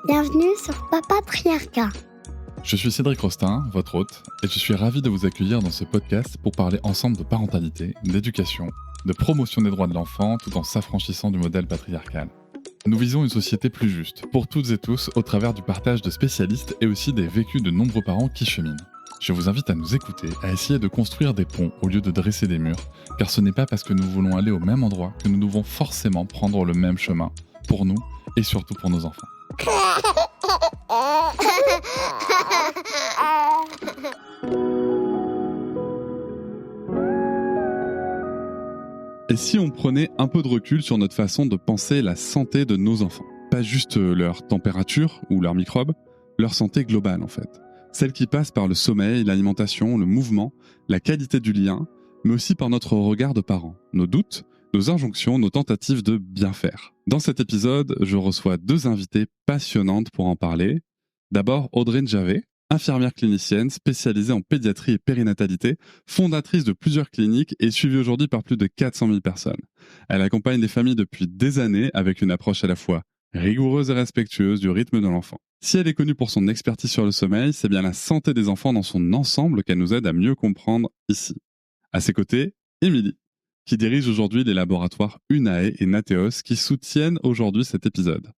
Bienvenue sur Papatriarcat. Je suis Cédric Rostin, votre hôte, et je suis ravi de vous accueillir dans ce podcast pour parler ensemble de parentalité, d'éducation, de promotion des droits de l'enfant tout en s'affranchissant du modèle patriarcal. Nous visons une société plus juste, pour toutes et tous, au travers du partage de spécialistes et aussi des vécus de nombreux parents qui cheminent. Je vous invite à nous écouter, à essayer de construire des ponts au lieu de dresser des murs, car ce n'est pas parce que nous voulons aller au même endroit que nous devons forcément prendre le même chemin, pour nous et surtout pour nos enfants. Et si on prenait un peu de recul sur notre façon de penser la santé de nos enfants? Pas juste leur température ou leurs microbes, leur santé globale en fait. Celle qui passe par le sommeil, l'alimentation, le mouvement, la qualité du lien, mais aussi par notre regard de parents, nos doutes, nos injonctions, nos tentatives de bien faire. Dans cet épisode, je reçois deux invités passionnantes pour en parler. D'abord, Audrey Njavé, infirmière clinicienne spécialisée en pédiatrie et périnatalité, fondatrice de plusieurs cliniques et suivie aujourd'hui par plus de 400 000 personnes. Elle accompagne les familles depuis des années avec une approche à la fois rigoureuse et respectueuse du rythme de l'enfant. Si elle est connue pour son expertise sur le sommeil, c'est bien la santé des enfants dans son ensemble qu'elle nous aide à mieux comprendre ici. À ses côtés, Émilie, qui dirige aujourd'hui les laboratoires Unae et Nateos qui soutiennent aujourd'hui cet épisode.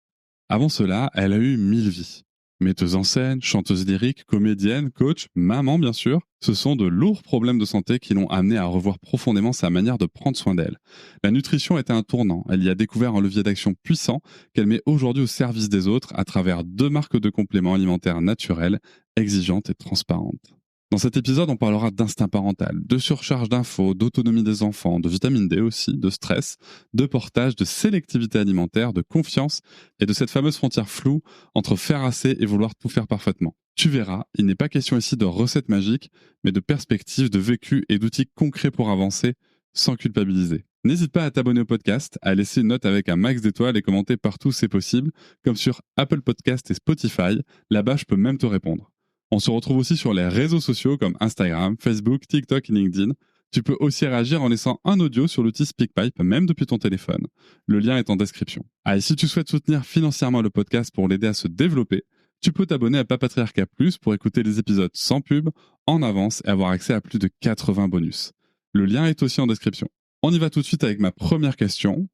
Avant cela, elle a eu 1000 vies. Metteuse en scène, chanteuse lyrique, comédienne, coach, maman bien sûr, ce sont de lourds problèmes de santé qui l'ont amenée à revoir profondément sa manière de prendre soin d'elle. La nutrition était un tournant, elle y a découvert un levier d'action puissant qu'elle met aujourd'hui au service des autres à travers 2 marques de compléments alimentaires naturels, exigeantes et transparentes. Dans cet épisode, on parlera d'instinct parental, de surcharge d'infos, d'autonomie des enfants, de vitamine D aussi, de stress, de portage, de sélectivité alimentaire, de confiance et de cette fameuse frontière floue entre faire assez et vouloir tout faire parfaitement. Tu verras, il n'est pas question ici de recettes magiques, mais de perspectives, de vécu et d'outils concrets pour avancer sans culpabiliser. N'hésite pas à t'abonner au podcast, à laisser une note avec un max d'étoiles et commenter partout c'est possible, comme sur Apple Podcast et Spotify, là-bas je peux même te répondre. On se retrouve aussi sur les réseaux sociaux comme Instagram, Facebook, TikTok et LinkedIn. Tu peux aussi réagir en laissant un audio sur l'outil SpeakPipe, même depuis ton téléphone. Le lien est en description. Et si tu souhaites soutenir financièrement le podcast pour l'aider à se développer, tu peux t'abonner à Papatriarcat Plus pour écouter les épisodes sans pub, en avance et avoir accès à plus de 80 bonus. Le lien est aussi en description. On y va tout de suite avec ma première question.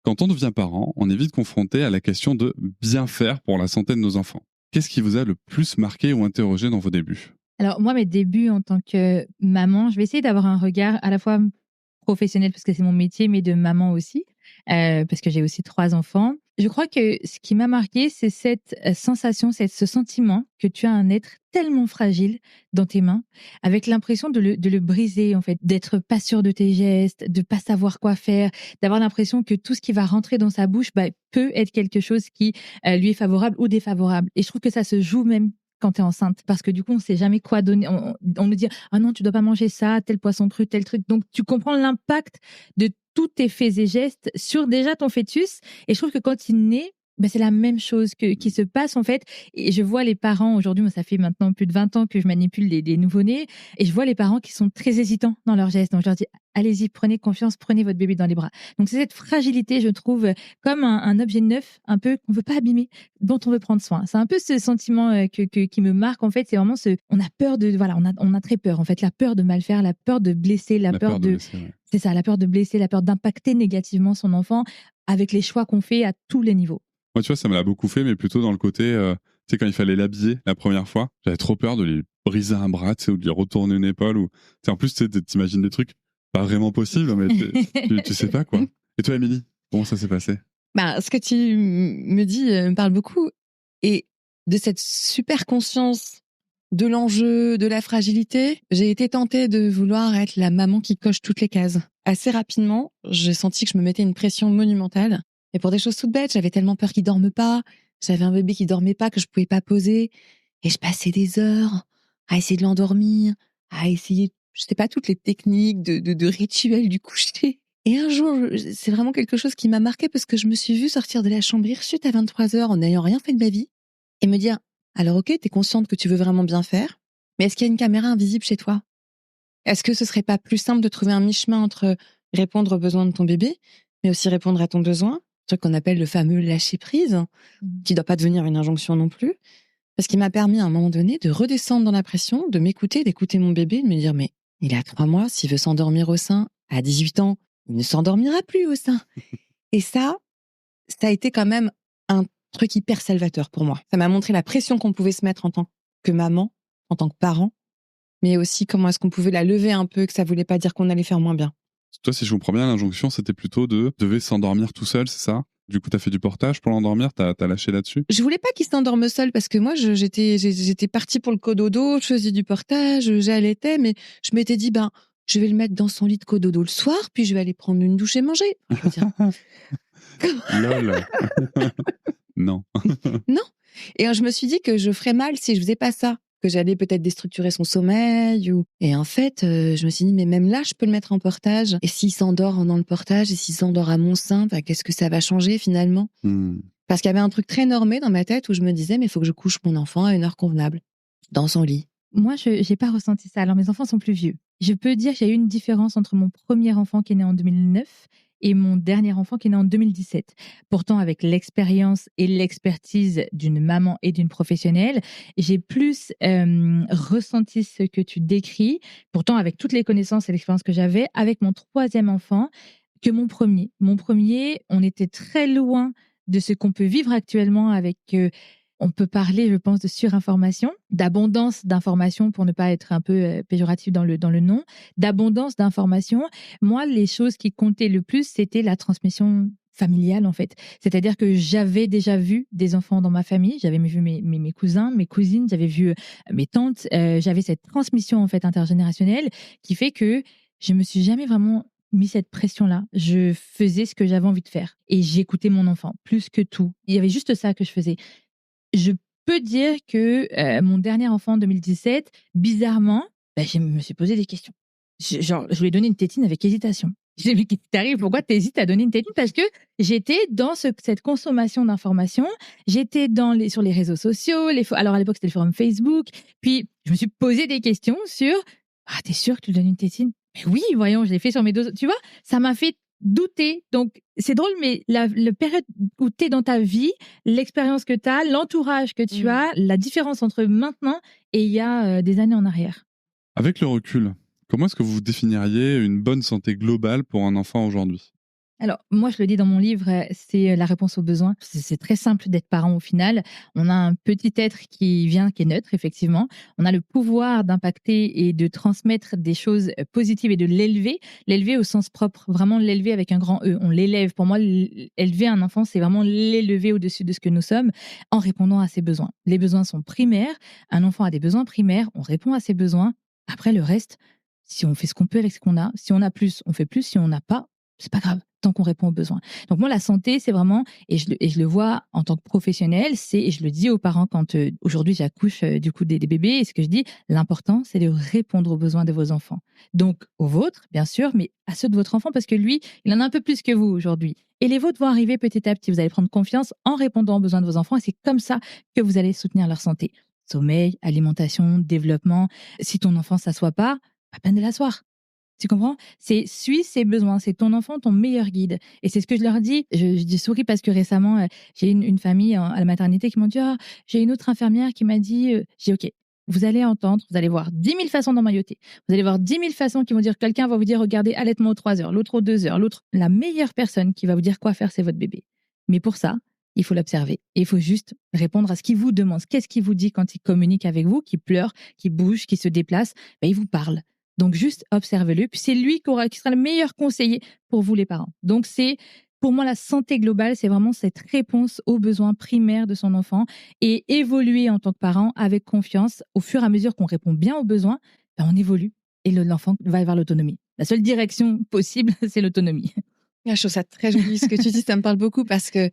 Quand on devient parent, on est vite confronté à la question de bien faire pour la santé de nos enfants. Qu'est-ce qui vous a le plus marqué ou interrogé dans vos débuts? Alors moi, mes débuts en tant que maman, je vais essayer d'avoir un regard à la fois professionnel parce que c'est mon métier, mais de maman aussi, parce que j'ai aussi 3 enfants. Je crois que ce qui m'a marqué, c'est cette sensation, ce sentiment que tu as un être tellement fragile dans tes mains, avec l'impression de le briser, en fait, d'être pas sûr de tes gestes, de pas savoir quoi faire, d'avoir l'impression que tout ce qui va rentrer dans sa bouche peut être quelque chose qui lui est favorable ou défavorable. Et je trouve que ça se joue même quand tu es enceinte, parce que du coup, on sait jamais quoi donner. On nous dit « Ah non, tu dois pas manger ça, tel poisson cru, tel truc ». Donc, tu comprends l'impact de tous tes faits et gestes sur déjà ton fœtus. Et je trouve que quand il naît, c'est la même chose qui se passe en fait. Et je vois les parents, aujourd'hui, moi ça fait maintenant plus de 20 ans que je manipule des nouveau-nés, et je vois les parents qui sont très hésitants dans leurs gestes. Donc je leur dis, allez-y, prenez confiance, prenez votre bébé dans les bras. Donc c'est cette fragilité, je trouve, comme un objet neuf, un peu qu'on veut pas abîmer, dont on veut prendre soin. C'est un peu ce sentiment qui me marque en fait. C'est vraiment on a peur on a très peur en fait, la peur de mal faire, la peur de blesser, la peur de blesser, ouais. C'est ça, la peur de blesser, la peur d'impacter négativement son enfant avec les choix qu'on fait à tous les niveaux. Moi, tu vois, ça me l'a beaucoup fait, mais plutôt dans le côté, tu sais, quand il fallait l'habiller la première fois, j'avais trop peur de lui briser un bras, tu sais, ou de lui retourner une épaule. Ou... En plus, tu sais, t'imagines des trucs pas vraiment possibles, mais tu sais pas, quoi. Et toi, Émilie, comment ça s'est passé? Ce que tu me dis me parle beaucoup. Et de cette super conscience de l'enjeu, de la fragilité, j'ai été tentée de vouloir être la maman qui coche toutes les cases. Assez rapidement, j'ai senti que je me mettais une pression monumentale. Et pour des choses toutes bêtes, j'avais tellement peur qu'il dorme pas. J'avais un bébé qui dormait pas, que je pouvais pas poser. Et je passais des heures à essayer de l'endormir, à essayer, je sais pas, toutes les techniques de rituels du coucher. Et un jour, c'est vraiment quelque chose qui m'a marqué parce que je me suis vue sortir de la chambre hirsute à 23h en n'ayant rien fait de ma vie et me dire, alors ok, t'es consciente que tu veux vraiment bien faire, mais est-ce qu'il y a une caméra invisible chez toi? Est-ce que ce serait pas plus simple de trouver un mi-chemin entre répondre aux besoins de ton bébé, mais aussi répondre à ton besoin, truc qu'on appelle le fameux lâcher prise, qui doit pas devenir une injonction non plus, parce qu'il m'a permis à un moment donné de redescendre dans la pression, de m'écouter, d'écouter mon bébé, de me dire mais il a 3 mois, s'il veut s'endormir au sein, à 18 ans, il ne s'endormira plus au sein. Et ça a été quand même un truc hyper salvateur pour moi. Ça m'a montré la pression qu'on pouvait se mettre en tant que maman, en tant que parent, mais aussi comment est-ce qu'on pouvait la lever un peu, que ça voulait pas dire qu'on allait faire moins bien. Toi, si je comprends bien, l'injonction, c'était plutôt devait s'endormir tout seul, c'est ça? Du coup, t'as fait du portage pour l'endormir, t'as lâché là-dessus? Je voulais pas qu'il s'endorme seul parce que moi, j'étais partie pour le cododo, je faisais du portage, j'allaitais, mais je m'étais dit, je vais le mettre dans son lit de cododo le soir, puis je vais aller prendre une douche et manger. Je veux dire, Lol. Non. non. Et je me suis dit que je ferais mal si je faisais pas ça, que j'allais peut-être déstructurer son sommeil. Et en fait, je me suis dit, mais même là, je peux le mettre en portage. Et s'il s'endort dans le portage, et s'il s'endort à mon sein, qu'est-ce que ça va changer finalement? Parce qu'il y avait un truc très normé dans ma tête où je me disais, mais il faut que je couche mon enfant à une heure convenable, dans son lit. Moi, je n'ai pas ressenti ça. Alors, mes enfants sont plus vieux. Je peux dire qu'il y a eu une différence entre mon premier enfant qui est né en 2009 et mon dernier enfant qui est né en 2017. Pourtant, avec l'expérience et l'expertise d'une maman et d'une professionnelle, j'ai plus ressenti ce que tu décris, pourtant avec toutes les connaissances et l'expérience que j'avais, avec mon troisième enfant, que mon premier. Mon premier, on était très loin de ce qu'on peut vivre actuellement avec... on peut parler, je pense, de surinformation, d'abondance d'informations pour ne pas être un peu péjoratif dans le nom, d'abondance d'informations. Moi, les choses qui comptaient le plus, c'était la transmission familiale, en fait. C'est-à-dire que j'avais déjà vu des enfants dans ma famille, j'avais vu mes cousins, mes cousines, j'avais vu mes tantes, j'avais cette transmission, en fait, intergénérationnelle qui fait que je me suis jamais vraiment mis cette pression-là. Je faisais ce que j'avais envie de faire et j'écoutais mon enfant plus que tout. Il y avait juste ça que je faisais. Je peux dire que mon dernier enfant en 2017, bizarrement, je me suis posé des questions. Je lui ai donné une tétine avec hésitation. Je lui ai dit, mais qu'est-ce qui t'arrive? Pourquoi t'hésites à donner une tétine? Parce que j'étais dans cette consommation d'informations. J'étais sur les réseaux sociaux. Alors à l'époque, c'était le forum Facebook. Puis, je me suis posé des questions sur « Ah, t'es sûr que tu lui donnes une tétine ?» Mais oui, voyons, je l'ai fait sur mes 2... Tu vois, ça m'a fait douter. Donc, c'est drôle, mais la période où tu es dans ta vie, l'expérience que tu as, l'entourage que tu as, la différence entre maintenant et il y a des années en arrière. Avec le recul, comment est-ce que vous définiriez une bonne santé globale pour un enfant aujourd'hui? Alors, moi, je le dis dans mon livre, c'est la réponse aux besoins. C'est très simple d'être parent au final. On a un petit être qui est neutre, effectivement. On a le pouvoir d'impacter et de transmettre des choses positives et de l'élever. L'élever au sens propre, vraiment l'élever avec un grand E. On l'élève. Pour moi, élever un enfant, c'est vraiment l'élever au-dessus de ce que nous sommes en répondant à ses besoins. Les besoins sont primaires. Un enfant a des besoins primaires. On répond à ses besoins. Après, le reste, si on fait ce qu'on peut avec ce qu'on a, si on a plus, on fait plus. Si on n'a pas, c'est pas grave, tant qu'on répond aux besoins. Donc moi, la santé, c'est vraiment, et je le vois en tant que professionnelle, et je le dis aux parents quand aujourd'hui j'accouche du coup des bébés, et ce que je dis, l'important, c'est de répondre aux besoins de vos enfants. Donc aux vôtres, bien sûr, mais à ceux de votre enfant, parce que lui, il en a un peu plus que vous aujourd'hui. Et les vôtres vont arriver petit à petit. Vous allez prendre confiance en répondant aux besoins de vos enfants, et c'est comme ça que vous allez soutenir leur santé. Sommeil, alimentation, développement. Si ton enfant s'assoit pas peine de l'asseoir. Tu comprends? Suis ses besoins. C'est ton enfant, ton meilleur guide. Et c'est ce que je leur dis. Je souris parce que récemment, j'ai une famille à la maternité qui m'ont dit « j'ai une autre infirmière qui m'a dit… » J'ai dit « Ok, vous allez entendre, vous allez voir 10 000 façons d'emmailloter. Vous allez voir 10 000 façons qui vont dire… Quelqu'un va vous dire « Regardez, allaitement aux 3 heures, l'autre aux 2 heures, l'autre… » La meilleure personne qui va vous dire quoi faire, c'est votre bébé. Mais pour ça, il faut l'observer. Et il faut juste répondre à ce qu'il vous demande. Qu'est-ce qu'il vous dit quand il communique avec vous, qui pleure, qui bouge, qui se déplace? Il vous parle. Donc, juste observez-le. Puis, c'est lui qui sera le meilleur conseiller pour vous, les parents. Donc, pour moi, la santé globale, c'est vraiment cette réponse aux besoins primaires de son enfant et évoluer en tant que parent avec confiance. Au fur et à mesure qu'on répond bien aux besoins, on évolue et l'enfant va vers l'autonomie. La seule direction possible, c'est l'autonomie. Je trouve ça très joli ce que tu dis. Ça me parle beaucoup parce que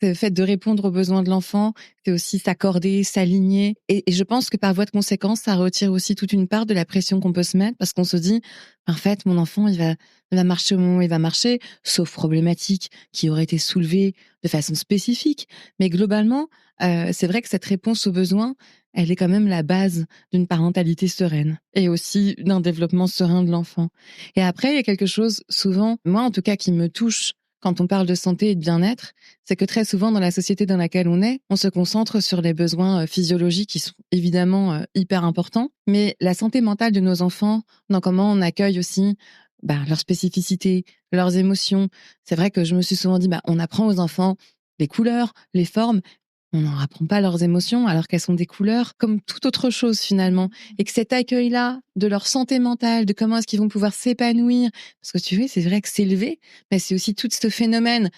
le fait de répondre aux besoins de l'enfant, c'est aussi s'accorder, s'aligner. Et je pense que par voie de conséquence, ça retire aussi toute une part de la pression qu'on peut se mettre parce qu'on se dit, en fait, mon enfant, il va marcher au moment où il va marcher, sauf problématique qui aurait été soulevée de façon spécifique. Mais globalement, c'est vrai que cette réponse aux besoins, elle est quand même la base d'une parentalité sereine et aussi d'un développement serein de l'enfant. Et après, il y a quelque chose, souvent, moi en tout cas, qui me touche quand on parle de santé et de bien-être, c'est que très souvent dans la société dans laquelle on se concentre sur les besoins physiologiques qui sont évidemment hyper importants, mais la santé mentale de nos enfants, dans comment on accueille aussi leurs spécificités, leurs émotions. C'est vrai que je me suis souvent dit, on apprend aux enfants les couleurs, les formes, on n'en apprend pas leurs émotions alors qu'elles sont des couleurs comme toute autre chose finalement. Et que cet accueil-là de leur santé mentale, de comment est-ce qu'ils vont pouvoir s'épanouir, parce que tu vois, c'est vrai que s'élever, mais c'est aussi tout ce phénomène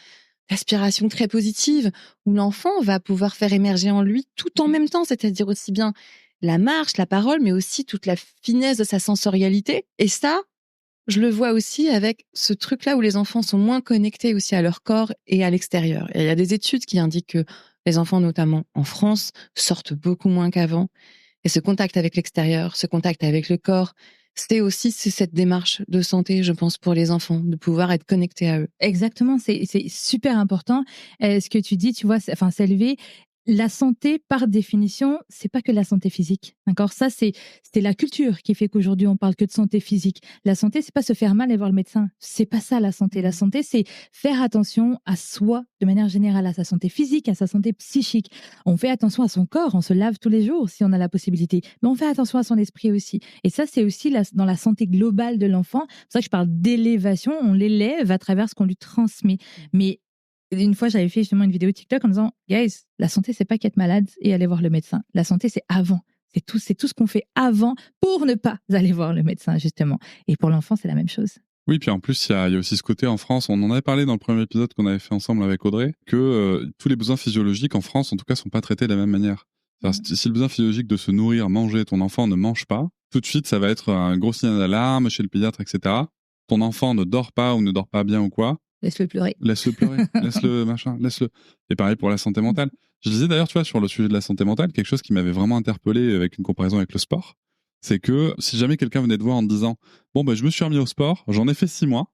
d'aspiration très positive où l'enfant va pouvoir faire émerger en lui tout en même temps, c'est-à-dire aussi bien la marche, la parole, mais aussi toute la finesse de sa sensorialité. Et ça, je le vois aussi avec ce truc-là où les enfants sont moins connectés aussi à leur corps et à l'extérieur. Et il y a des études qui indiquent que les enfants, notamment en France, sortent beaucoup moins qu'avant. Et ce contact avec l'extérieur, ce contact avec le corps, c'est cette démarche de santé, je pense, pour les enfants, de pouvoir être connectés à eux. Exactement, c'est super important. Ce que tu dis, tu vois, s'élever. La santé, par définition, c'est pas que la santé physique. D'accord? Ça, c'est la culture qui fait qu'aujourd'hui, on parle que de santé physique. La santé, c'est pas se faire mal et voir le médecin. C'est pas ça, la santé. La santé, c'est faire attention à soi, de manière générale, à sa santé physique, à sa santé psychique. On fait attention à son corps, on se lave tous les jours si on a la possibilité. Mais on fait attention à son esprit aussi. Et ça, c'est aussi dans la santé globale de l'enfant. C'est pour ça que je parle d'élévation. On l'élève à travers ce qu'on lui transmet. Mais une fois, j'avais fait justement une vidéo TikTok en disant, guys, la santé, c'est pas qu'être malade et aller voir le médecin. La santé, c'est avant. C'est tout ce qu'on fait avant pour ne pas aller voir le médecin, justement. Et pour l'enfant, c'est la même chose. Oui, puis en plus, il y a aussi ce côté en France, on en avait parlé dans le premier épisode qu'on avait fait ensemble avec Audrey, que tous les besoins physiologiques en France, en tout cas, sont pas traités de la même manière. Si le besoin physiologique de se nourrir, manger, ton enfant ne mange pas, tout de suite, ça va être un gros signal d'alarme chez le pédiatre, etc. Ton enfant ne dort pas ou ne dort pas bien ou quoi. Laisse-le pleurer. Laisse-le pleurer, laisse-le machin, laisse-le. Et pareil pour la santé mentale. Je disais d'ailleurs, tu vois, sur le sujet de la santé mentale, quelque chose qui m'avait vraiment interpellé avec une comparaison avec le sport, c'est que si jamais quelqu'un venait te voir en te disant, bon, je me suis remis au sport, j'en ai fait 6 mois,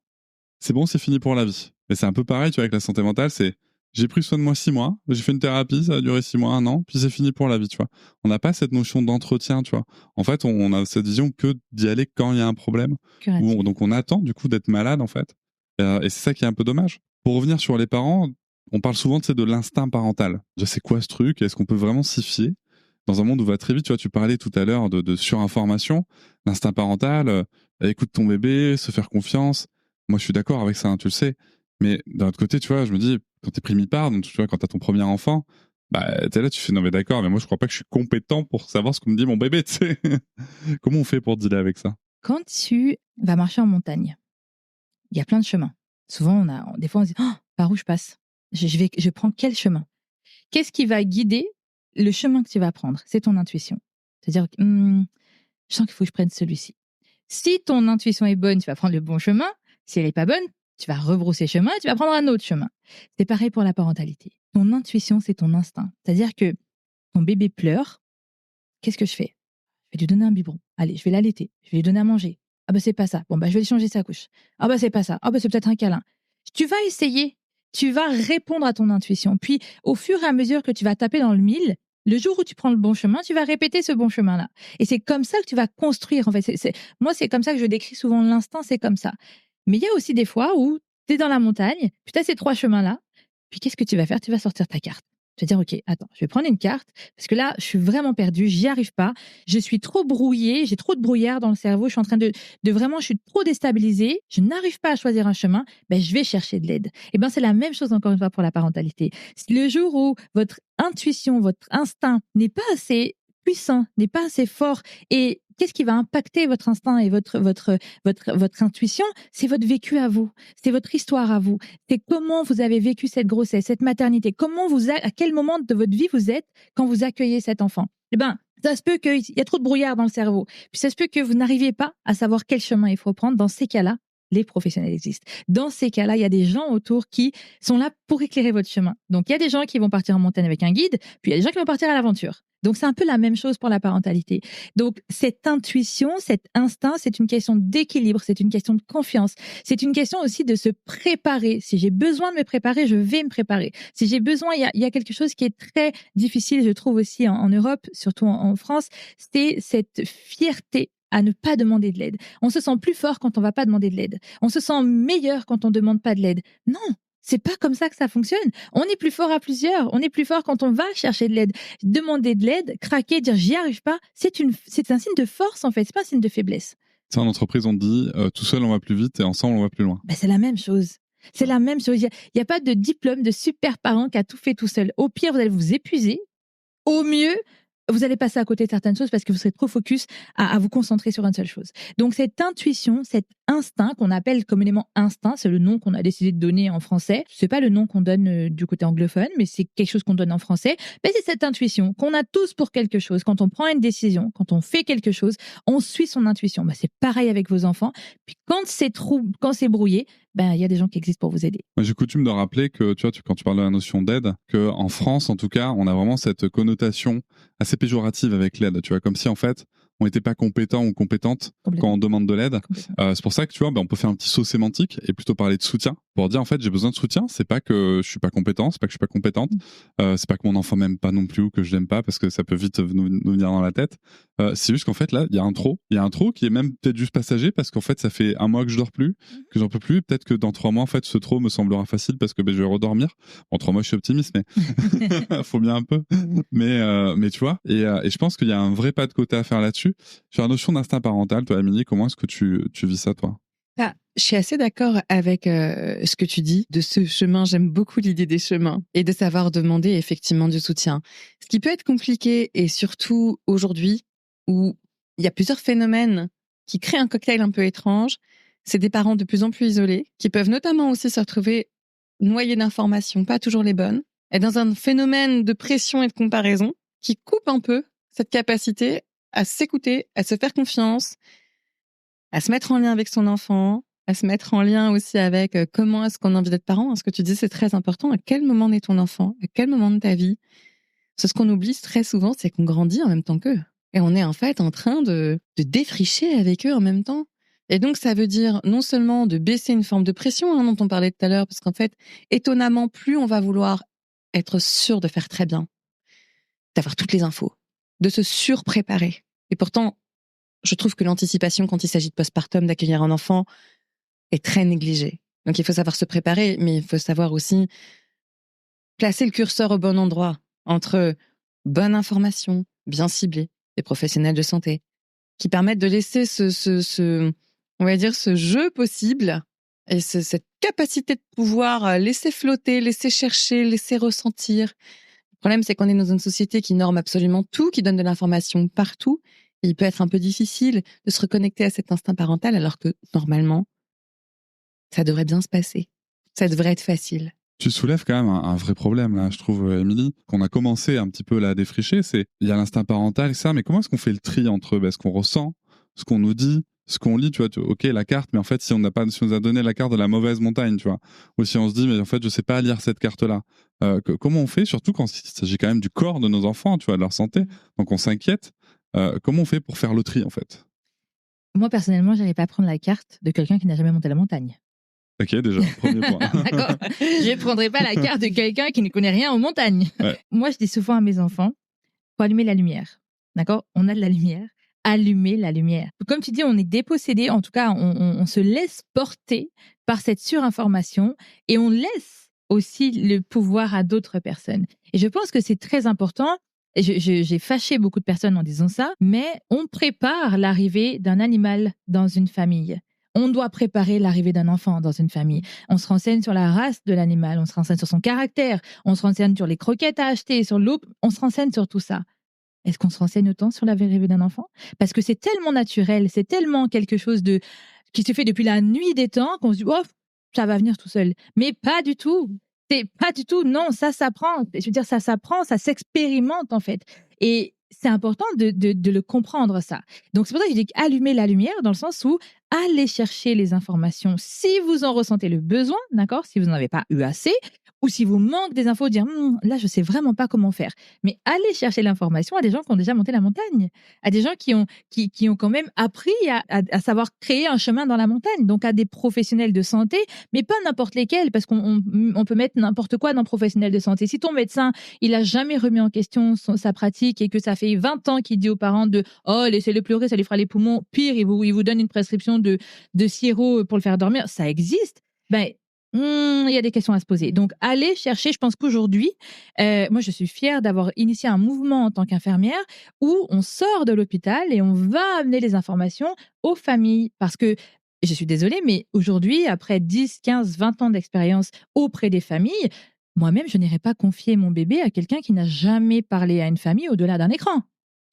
c'est bon, c'est fini pour la vie. Et c'est un peu pareil, tu vois, avec la santé mentale, c'est, j'ai pris soin de moi 6 mois, j'ai fait une thérapie, ça a duré 6 mois, 1 an, puis c'est fini pour la vie, tu vois. On n'a pas cette notion d'entretien, tu vois. En fait, on a cette vision que d'y aller quand il y a un problème. Donc on attend, du coup, d'être malade, en fait. Et c'est ça qui est un peu dommage. Pour revenir sur les parents, on parle souvent de l'instinct parental. Déjà, c'est quoi ce truc? Est-ce qu'on peut vraiment s'y fier dans un monde où va très vite? Tu vois, tu parlais tout à l'heure de surinformation. L'instinct parental, écoute ton bébé, se faire confiance. Moi, je suis d'accord avec ça, hein, tu le sais. Mais d'un autre côté, tu vois, je me dis, quand t'es primipare, donc tu vois, quand t'as ton premier enfant, t'es là, tu fais, non mais d'accord, mais moi, je crois pas que je suis compétent pour savoir ce que me dit mon bébé, tu sais. Comment on fait pour dealer avec ça? Quand tu vas marcher en montagne, il y a plein de chemins. Souvent, des fois, on se dit, oh, par où je passe? Je prends quel chemin? Qu'est-ce qui va guider le chemin que tu vas prendre? C'est ton intuition. C'est-à-dire, je sens qu'il faut que je prenne celui-ci. Si ton intuition est bonne, tu vas prendre le bon chemin. Si elle n'est pas bonne, tu vas rebrousser chemin et tu vas prendre un autre chemin. C'est pareil pour la parentalité. Ton intuition, c'est ton instinct. C'est-à-dire que ton bébé pleure, qu'est-ce que je fais? Je vais lui donner un biberon. Allez, je vais l'allaiter. Je vais lui donner à manger. Ah c'est pas ça. Bon, je vais lui changer sa couche. Ah c'est pas ça. Ah c'est peut-être un câlin. Tu vas essayer. Tu vas répondre à ton intuition. Puis, au fur et à mesure que tu vas taper dans le mille, le jour où tu prends le bon chemin, tu vas répéter ce bon chemin-là. Et c'est comme ça que tu vas construire. En fait, moi, c'est comme ça que je décris souvent l'instinct, c'est comme ça. Mais il y a aussi des fois où tu es dans la montagne, puis tu as ces 3 chemins-là. Puis, qu'est-ce que tu vas faire? Tu vas sortir ta carte. Tu vas dire, OK, attends, je vais prendre une carte parce que là, je suis vraiment perdue, j'y arrive pas. Je suis trop brouillée, j'ai trop de brouillard dans le cerveau. Je suis en train de vraiment, je suis trop déstabilisée. Je n'arrive pas à choisir un chemin. Je vais chercher de l'aide. Et c'est la même chose encore une fois pour la parentalité. Si le jour où votre intuition, votre instinct n'est pas assez puissant, n'est pas assez fort, et qu'est-ce qui va impacter votre instinct et votre intuition? C'est votre vécu à vous, c'est votre histoire à vous, c'est comment vous avez vécu cette grossesse, cette maternité, à quel moment de votre vie vous êtes quand vous accueillez cet enfant. Ça se peut qu'il y a trop de brouillard dans le cerveau, puis ça se peut que vous n'arriviez pas à savoir quel chemin il faut prendre. Dans ces cas-là, les professionnels existent. Dans ces cas-là, il y a des gens autour qui sont là pour éclairer votre chemin. Donc, il y a des gens qui vont partir en montagne avec un guide, puis il y a des gens qui vont partir à l'aventure. Donc, c'est un peu la même chose pour la parentalité. Donc, cette intuition, cet instinct, c'est une question d'équilibre, c'est une question de confiance. C'est une question aussi de se préparer. Si j'ai besoin de me préparer, je vais me préparer. Si j'ai besoin, il y a quelque chose qui est très difficile, je trouve aussi en Europe, surtout en France, c'est cette fierté à ne pas demander de l'aide. On se sent plus fort quand on va pas demander de l'aide. On se sent meilleur quand on demande pas de l'aide. Non, C'est pas comme ça que ça fonctionne. On est plus fort à plusieurs. On est plus fort quand on va chercher de l'aide. Demander de l'aide, craquer, dire j'y arrive pas, c'est un signe de force en fait, c'est pas un signe de faiblesse. Ça, en entreprise, on dit tout seul on va plus vite et ensemble on va plus loin. Ben, c'est la même chose. C'est la même chose. Il y a pas de diplôme de super parent qui a tout fait tout seul. Au pire, vous allez vous épuiser. Au mieux, vous allez passer à côté de certaines choses parce que vous serez trop focus à vous concentrer sur une seule chose. Donc cette intuition, cet instinct qu'on appelle communément instinct, c'est le nom qu'on a décidé de donner en français. C'est pas le nom qu'on donne du côté anglophone, mais c'est quelque chose qu'on donne en français. Mais c'est cette intuition qu'on a tous pour quelque chose. Quand on prend une décision, quand on fait quelque chose, on suit son intuition. Ben, c'est pareil avec vos enfants. Puis quand c'est brouillé, ben il y a des gens qui existent pour vous aider. Moi, j'ai coutume de rappeler que quand tu parles de la notion d'aide, que en France en tout cas, on a vraiment cette connotation assez péjorative avec l'aide, tu vois, comme si en fait on n'était pas compétent ou compétente quand on demande de l'aide. C'est pour ça que tu vois, on peut faire un petit saut sémantique et plutôt parler de soutien pour dire en fait j'ai besoin de soutien. C'est pas que je suis pas compétent, c'est pas que je suis pas compétente, c'est pas que mon enfant m'aime pas non plus ou que je l'aime pas parce que ça peut vite nous venir dans la tête. C'est juste qu'en fait là il y a un trop qui est même peut-être juste passager parce qu'en fait ça fait un mois que je dors plus, que j'en peux plus. Peut-être que dans 3 mois en fait ce trop me semblera facile parce que je vais redormir. En 3 mois je suis optimiste mais faut bien un peu. Mais tu vois et je pense qu'il y a un vrai pas de côté à faire là-dessus. Sur la notion d'instinct parental, toi, Émilie, comment est-ce que tu vis ça, toi? Je suis assez d'accord avec ce que tu dis de ce chemin. J'aime beaucoup l'idée des chemins et de savoir demander effectivement du soutien. Ce qui peut être compliqué, et surtout aujourd'hui, où il y a plusieurs phénomènes qui créent un cocktail un peu étrange, c'est des parents de plus en plus isolés, qui peuvent notamment aussi se retrouver noyés d'informations, pas toujours les bonnes, et dans un phénomène de pression et de comparaison qui coupe un peu cette capacité à s'écouter, à se faire confiance, à se mettre en lien avec son enfant, à se mettre en lien aussi avec comment est-ce qu'on a envie d'être parent. Ce que tu dis, c'est très important. À quel moment naît ton enfant? À quel moment de ta vie? Ce qu'on oublie très souvent, c'est qu'on grandit en même temps qu'eux. Et on est en fait en train de défricher avec eux en même temps. Et donc, ça veut dire non seulement de baisser une forme de pression dont on parlait tout à l'heure, parce qu'en fait, étonnamment, plus on va vouloir être sûr de faire très bien, d'avoir toutes les infos, de se surpréparer. Et pourtant, je trouve que l'anticipation, quand il s'agit de postpartum, d'accueillir un enfant, est très négligée. Donc, il faut savoir se préparer, mais il faut savoir aussi placer le curseur au bon endroit entre bonne information, bien ciblée, des professionnels de santé, qui permettent de laisser on va dire, ce jeu possible et cette capacité de pouvoir laisser flotter, laisser chercher, laisser ressentir. Le problème, c'est qu'on est dans une société qui norme absolument tout, qui donne de l'information partout. Et il peut être un peu difficile de se reconnecter à cet instinct parental alors que, normalement, ça devrait bien se passer. Ça devrait être facile. Tu soulèves quand même un vrai problème, là, je trouve, Émilie, qu'on a commencé un petit peu là, à défricher. Il y a l'instinct parental et ça, mais comment est-ce qu'on fait le tri entre ce qu'on ressent, ce qu'on nous dit, ce qu'on lit, tu vois, ok, la carte, mais en fait, si on nous a donné la carte de la mauvaise montagne, tu vois, ou si on se dit, mais en fait, je sais pas lire cette carte-là, comment on fait, surtout quand il s'agit quand même du corps de nos enfants, tu vois, de leur santé, donc on s'inquiète, comment on fait pour faire le tri, en fait? Moi, personnellement, je n'irais pas prendre la carte de quelqu'un qui n'a jamais monté la montagne. Ok, déjà, premier point. D'accord. Je ne prendrai pas la carte de quelqu'un qui ne connaît rien aux montagnes. Ouais. Moi, je dis souvent à mes enfants, faut allumer la lumière. D'accord? On a de la lumière. Allumer la lumière. Comme tu dis, on est dépossédé. En tout cas, on se laisse porter par cette surinformation et on laisse aussi le pouvoir à d'autres personnes. Et je pense que c'est très important. J'ai fâché beaucoup de personnes en disant ça, mais on prépare l'arrivée d'un animal dans une famille. On doit préparer l'arrivée d'un enfant dans une famille. On se renseigne sur la race de l'animal, on se renseigne sur son caractère, on se renseigne sur les croquettes à acheter, sur l'eau, on se renseigne sur tout ça. Est-ce qu'on se renseigne autant sur l'arrivée d'un enfant? Parce que c'est tellement naturel, c'est tellement quelque chose qui se fait depuis la nuit des temps qu'on se dit, oh, ça va venir tout seul. Mais pas du tout. C'est pas du tout. Non, ça s'apprend. Je veux dire, ça s'apprend, ça s'expérimente en fait. Et c'est important de le comprendre, ça. Donc, c'est pour ça que je dis allumer la lumière dans le sens où allez chercher les informations si vous en ressentez le besoin, d'accord? Si vous n'en avez pas eu assez, ou si vous manquez des infos, dire là, je sais vraiment pas comment faire. Mais allez chercher l'information à des gens qui ont déjà monté la montagne, à des gens qui ont quand même appris à savoir créer un chemin dans la montagne, donc à des professionnels de santé, mais pas n'importe lesquels, parce qu'on peut mettre n'importe quoi dans professionnel de santé. Si ton médecin, il a jamais remis en question sa pratique et que ça fait 20 ans qu'il dit aux parents laissez-le pleurer, ça lui fera les poumons, pire, il vous donne une prescription de sirop pour le faire dormir, ça existe. Ben, Il y a des questions à se poser. Donc, allez chercher, je pense qu'aujourd'hui, moi, je suis fière d'avoir initié un mouvement en tant qu'infirmière où on sort de l'hôpital et on va amener les informations aux familles. Parce que, je suis désolée, mais aujourd'hui, après 10, 15, 20 ans d'expérience auprès des familles, moi-même, je n'irai pas confier mon bébé à quelqu'un qui n'a jamais parlé à une famille au-delà d'un écran.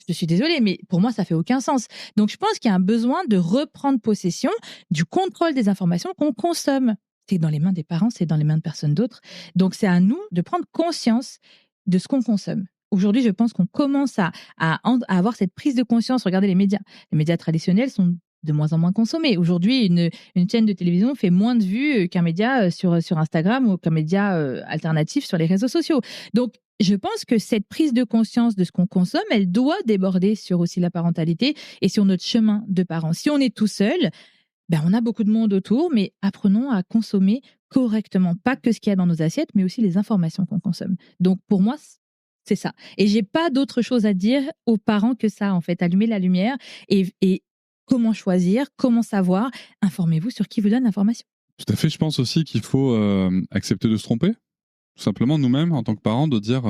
Je suis désolée, mais pour moi, ça fait aucun sens. Donc, je pense qu'il y a un besoin de reprendre possession du contrôle des informations qu'on consomme. C'est dans les mains des parents, c'est dans les mains de personne d'autre. Donc, c'est à nous de prendre conscience de ce qu'on consomme. Aujourd'hui, je pense qu'on commence à avoir cette prise de conscience. Regardez les médias. Les médias traditionnels sont de moins en moins consommés. Aujourd'hui, une chaîne de télévision fait moins de vues qu'un média sur Instagram ou qu'un média alternatif sur les réseaux sociaux. Donc, je pense que cette prise de conscience de ce qu'on consomme, elle doit déborder sur aussi la parentalité et sur notre chemin de parents. Si on est tout seul, ben on a beaucoup de monde autour, mais apprenons à consommer correctement, pas que ce qu'il y a dans nos assiettes, mais aussi les informations qu'on consomme. Donc pour moi, c'est ça. Et j'ai pas d'autre chose à dire aux parents que ça, en fait. Allumer la lumière et comment choisir, comment savoir. Informez-vous sur qui vous donne l'information. Tout à fait, je pense aussi qu'il faut accepter de se tromper. Tout simplement, nous-mêmes, en tant que parents, de dire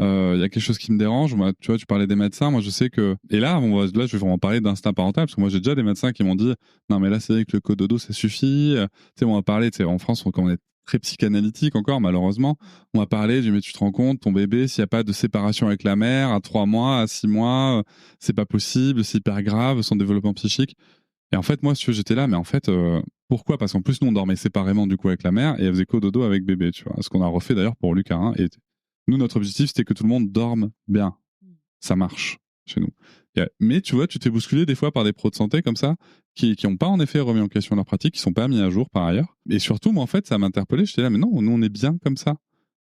il y a quelque chose qui me dérange. Moi, tu vois, tu parlais des médecins. Moi, je sais que. Et là, là, je vais vraiment parler d'instinct parental, parce que moi, j'ai déjà des médecins qui m'ont dit non, mais là, c'est vrai que le cododo, ça suffit. Tu sais, on va parler, tu sais, en France, on est très psychanalytique encore, malheureusement. On va parler du mais tu te rends compte, ton bébé, s'il n'y a pas de séparation avec la mère, à 3 mois, à 6 mois, c'est pas possible, c'est hyper grave, son développement psychique. Et en fait, moi, si tu veux, j'étais là, mais en fait, pourquoi? Parce qu'en plus, nous, on dormait séparément du coup avec la mère et elle faisait cododo avec bébé, tu vois. Ce qu'on a refait d'ailleurs pour Lucas. Hein, et nous, notre objectif, c'était que tout le monde dorme bien. Ça marche chez nous. Mais tu vois, tu t'es bousculé des fois par des pros de santé comme ça, qui n'ont pas en effet remis en question leur pratique, qui sont pas mis à jour par ailleurs. Et surtout, moi, en fait, ça m'interpellait. J'étais là, mais non, nous, on est bien comme ça.